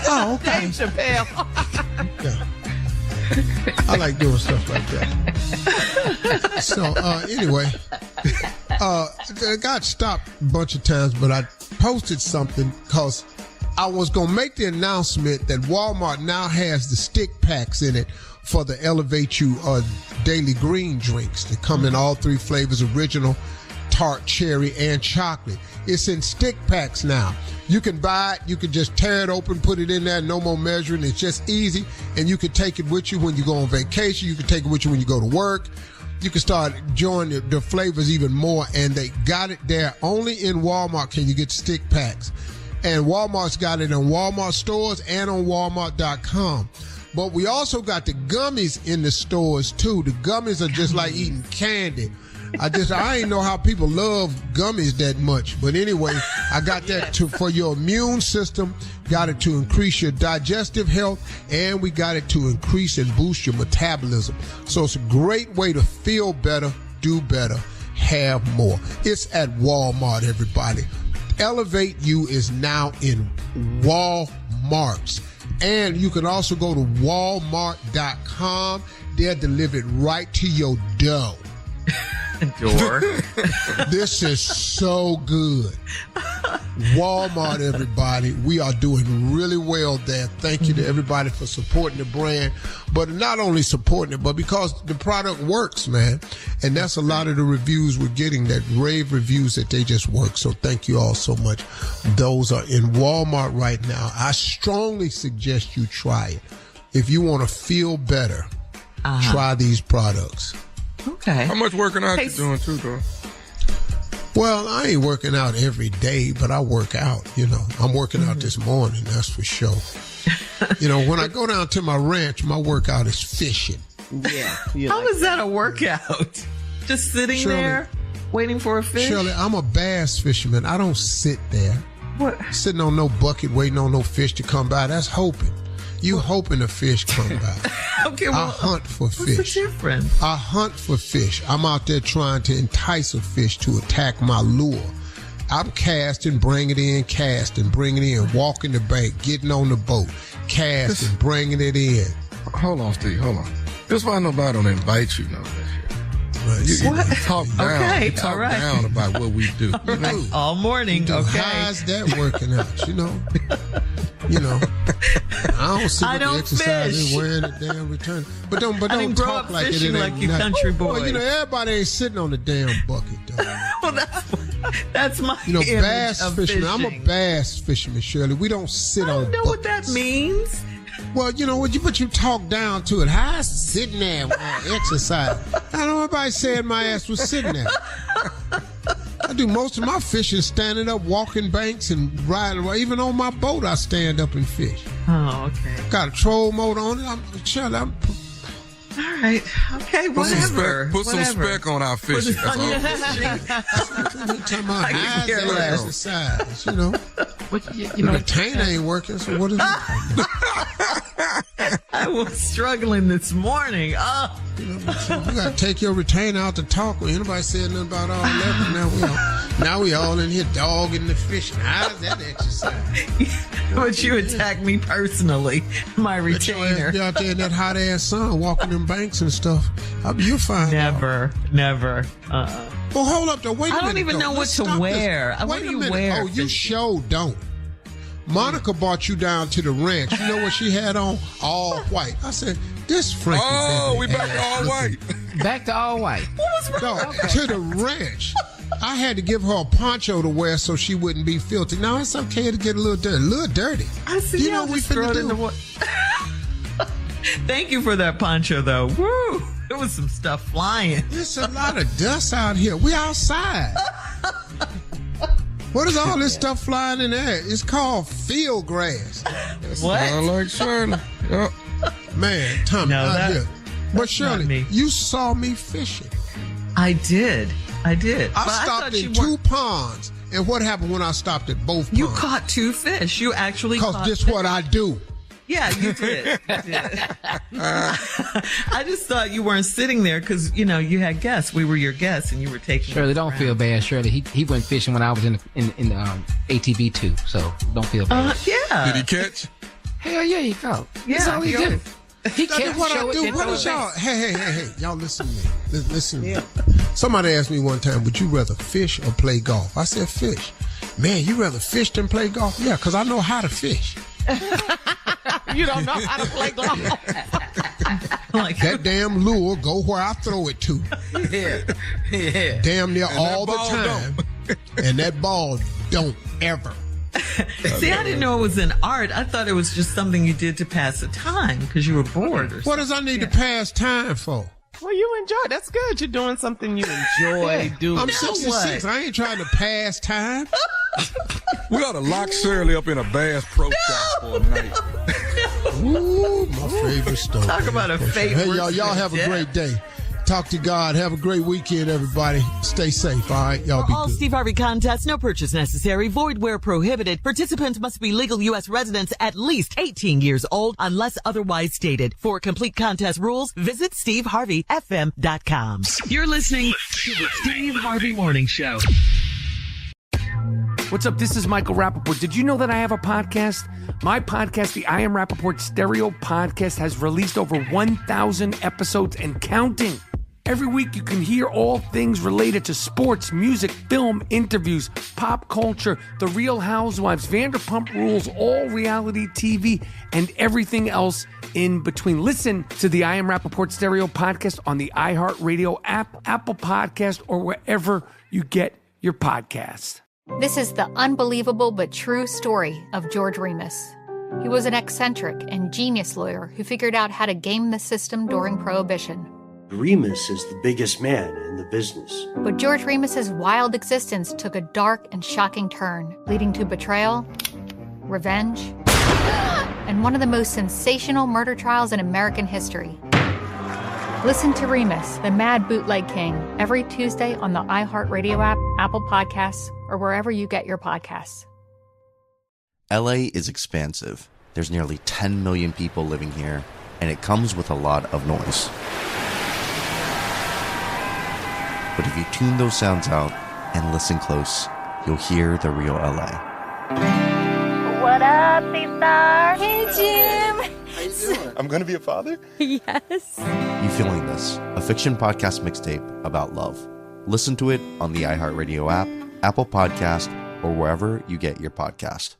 Oh, okay. Dave Chappelle. Yeah. I like doing stuff like that. So, anyway, I got stopped a bunch of times, but I posted something because I was going to make the announcement that Walmart now has the stick packs in it for the Elevate You daily green drinks. They come in all 3 flavors, original, tart, cherry, and chocolate. It's in stick packs now. You can buy it. You can just tear it open, put it in there, no more measuring. It's just easy, and you can take it with you when you go on vacation. You can take it with you when you go to work. You can start enjoying the flavors even more, and they got it there. Only in Walmart can you get stick packs. And Walmart's got it in Walmart stores and on Walmart.com. But we also got the gummies in the stores, too. The gummies are just like eating candy. I ain't know how people love gummies that much. But anyway, I got that for your immune system, got it to increase your digestive health, and we got it to increase and boost your metabolism. So it's a great way to feel better, do better, have more. It's at Walmart, everybody. Elevate You is now in Walmarts. And you can also go to Walmart.com. They're delivered right to your door. This is so good. Walmart, everybody. We are doing really well there. Thank you to everybody for supporting the brand. But not only supporting it, but because the product works, man. And that's a lot of the reviews we're getting, that rave reviews that they just work. So thank you all so much. Those are in Walmart right now. I strongly suggest you try it. If you want to feel better, try these products. Okay. How much working out you doing too, though? Well, I ain't working out every day, but I work out, you know. I'm working out this morning, that's for sure. You know, when I go down to my ranch, my workout is fishing. Yeah. How is that a workout? Just sitting there, waiting for a fish? Shirley, I'm a bass fisherman. I don't sit there. What? Sitting on no bucket waiting on no fish to come by. That's hoping. You hoping a fish come by. Okay, well, I hunt for fish. What's the difference? I hunt for fish. I'm out there trying to entice a fish to attack my lure. I'm casting, bring it in, casting, bring it in, walking the bank, getting on the boat, casting, bringing it in. Hold on, Steve. Hold on. This why nobody don't invite you, no. You talk down. Okay, you talk all right. down about what we do. All right. All morning. Okay. How's that working out? You know. I don't see what the exercise is wearing a damn return. But don't talk like it ain't like you country boy. Well, you know, everybody ain't sitting on the damn bucket though. Well, that's my bass fisherman. Fishing. I'm a bass fisherman, Shirley. We don't sit on I don't know buckets. what that means. Well, you know, but you talk down to it. How I sitting there exercise? I don't know nobody said my ass was sitting there. I do most of my fishing standing up, walking banks and riding. Even on my boat, I stand up and fish. Oh, okay. Got a troll motor on it. I'm all right. Okay, whatever. Put some spec on our fishing. That's all. Talking about exercise, you know. The retainer ain't working, so what is it? I was struggling this morning. Oh. You got to take your retainer out to talk with. Anybody said nothing about all that? Now we all in here dogging the fishing. How's that exercise? But you attacked me personally, my retainer. Be out there in that hot ass sun, walking them banks and stuff. You'll find never. Well, hold up, though. Wait a minute. I don't even know what to wear. What do you wear? Oh, you sure don't. Monica brought you down to the ranch. You know what she had on? All white. I said, this Frankie. Oh, we back to all white. Back to all white. What was wrong? No, to the ranch. I had to give her a poncho to wear so she wouldn't be filthy. Now, it's okay to get a little dirty. I see. You know what we finna do? Thank you for that poncho, though. Woo! There was some stuff flying. There's a lot of dust out here. We outside. What is all this stuff flying in the air? It's called field grass. What? Sound like Shirley. Yep. Man, Tommy, out here. But Shirley, you saw me fishing. I did. I stopped in two ponds. And what happened when I stopped at both ponds? You caught two fish. You actually caught Because this what I do. Yeah, you did. I just thought you weren't sitting there because, you know, you had guests. We were your guests and you were taking Shirley, don't feel bad, Shirley. He went fishing when I was in the ATV too, so don't feel bad. Yeah. Did he catch? Hell yeah, he caught. Yeah, That's all he did. He That's what I do. What is y'all? Hey, y'all listen to me. Listen to me. Somebody asked me one time, would you rather fish or play golf? I said fish. Man, you rather fish than play golf? Yeah, because I know how to fish. You don't know how to play golf. Like that damn lure go where I throw it to. Yeah. Damn near all the time. And that ball don't ever. See, I didn't know it was an art. I thought it was just something you did to pass the time because you were bored or something. What does I need to pass time for? Well, you enjoy it. That's good. You're doing something you enjoy doing. I'm 66. I ain't trying to pass time. We ought to lock Shirley up in a Bass Pro Shop for a night. Ooh, my favorite stuff. Talk about a favorite. Hey, y'all have a great day. Talk to God. Have a great weekend, everybody. Stay safe, all right? Y'all be all good. Steve Harvey contests, no purchase necessary, void where prohibited. Participants must be legal U.S. residents at least 18 years old unless otherwise stated. For complete contest rules, visit SteveHarveyFM.com. You're listening to the Steve Harvey Morning Show. What's up? This is Michael Rappaport. Did you know that I have a podcast? My podcast, the I Am Rappaport Stereo Podcast, has released over 1,000 episodes and counting. Every week you can hear all things related to sports, music, film, interviews, pop culture, The Real Housewives, Vanderpump Rules, all reality TV, and everything else in between. Listen to the I Am Rappaport Stereo Podcast on the iHeartRadio app, Apple Podcast, or wherever you get your podcasts. This is the unbelievable but true story of George Remus. He was an eccentric and genius lawyer who figured out how to game the system during Prohibition. Remus is the biggest man in the business. But George Remus's wild existence took a dark and shocking turn, leading to betrayal, revenge, and one of the most sensational murder trials in American history. Listen to Remus, the Mad Bootleg King, every Tuesday on the iHeartRadio app, Apple Podcasts, or wherever you get your podcasts. LA is expansive. There's nearly 10 million people living here, and it comes with a lot of noise. But if you tune those sounds out and listen close, you'll hear the real LA. What up, C-Star? Hey, Jim. How you doing? I'm going to be a father? Yes. You Feeling This, a fiction podcast mixtape about love. Listen to it on the iHeartRadio app, Apple Podcast, or wherever you get your podcast.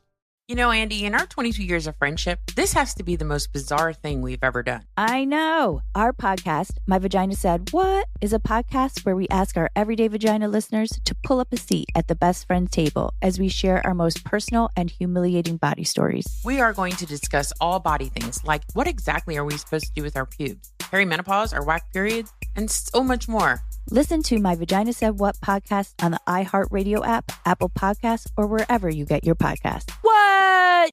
You know, Andy, in our 22 years of friendship, this has to be the most bizarre thing we've ever done. I know. Our podcast, My Vagina Said What, is a podcast where we ask our everyday vagina listeners to pull up a seat at the best friend table as we share our most personal and humiliating body stories. We are going to discuss all body things, like what exactly are we supposed to do with our pubes, perimenopause, or whack periods, and so much more. Listen to My Vagina Said What podcast on the iHeartRadio app, Apple Podcasts, or wherever you get your podcasts. What?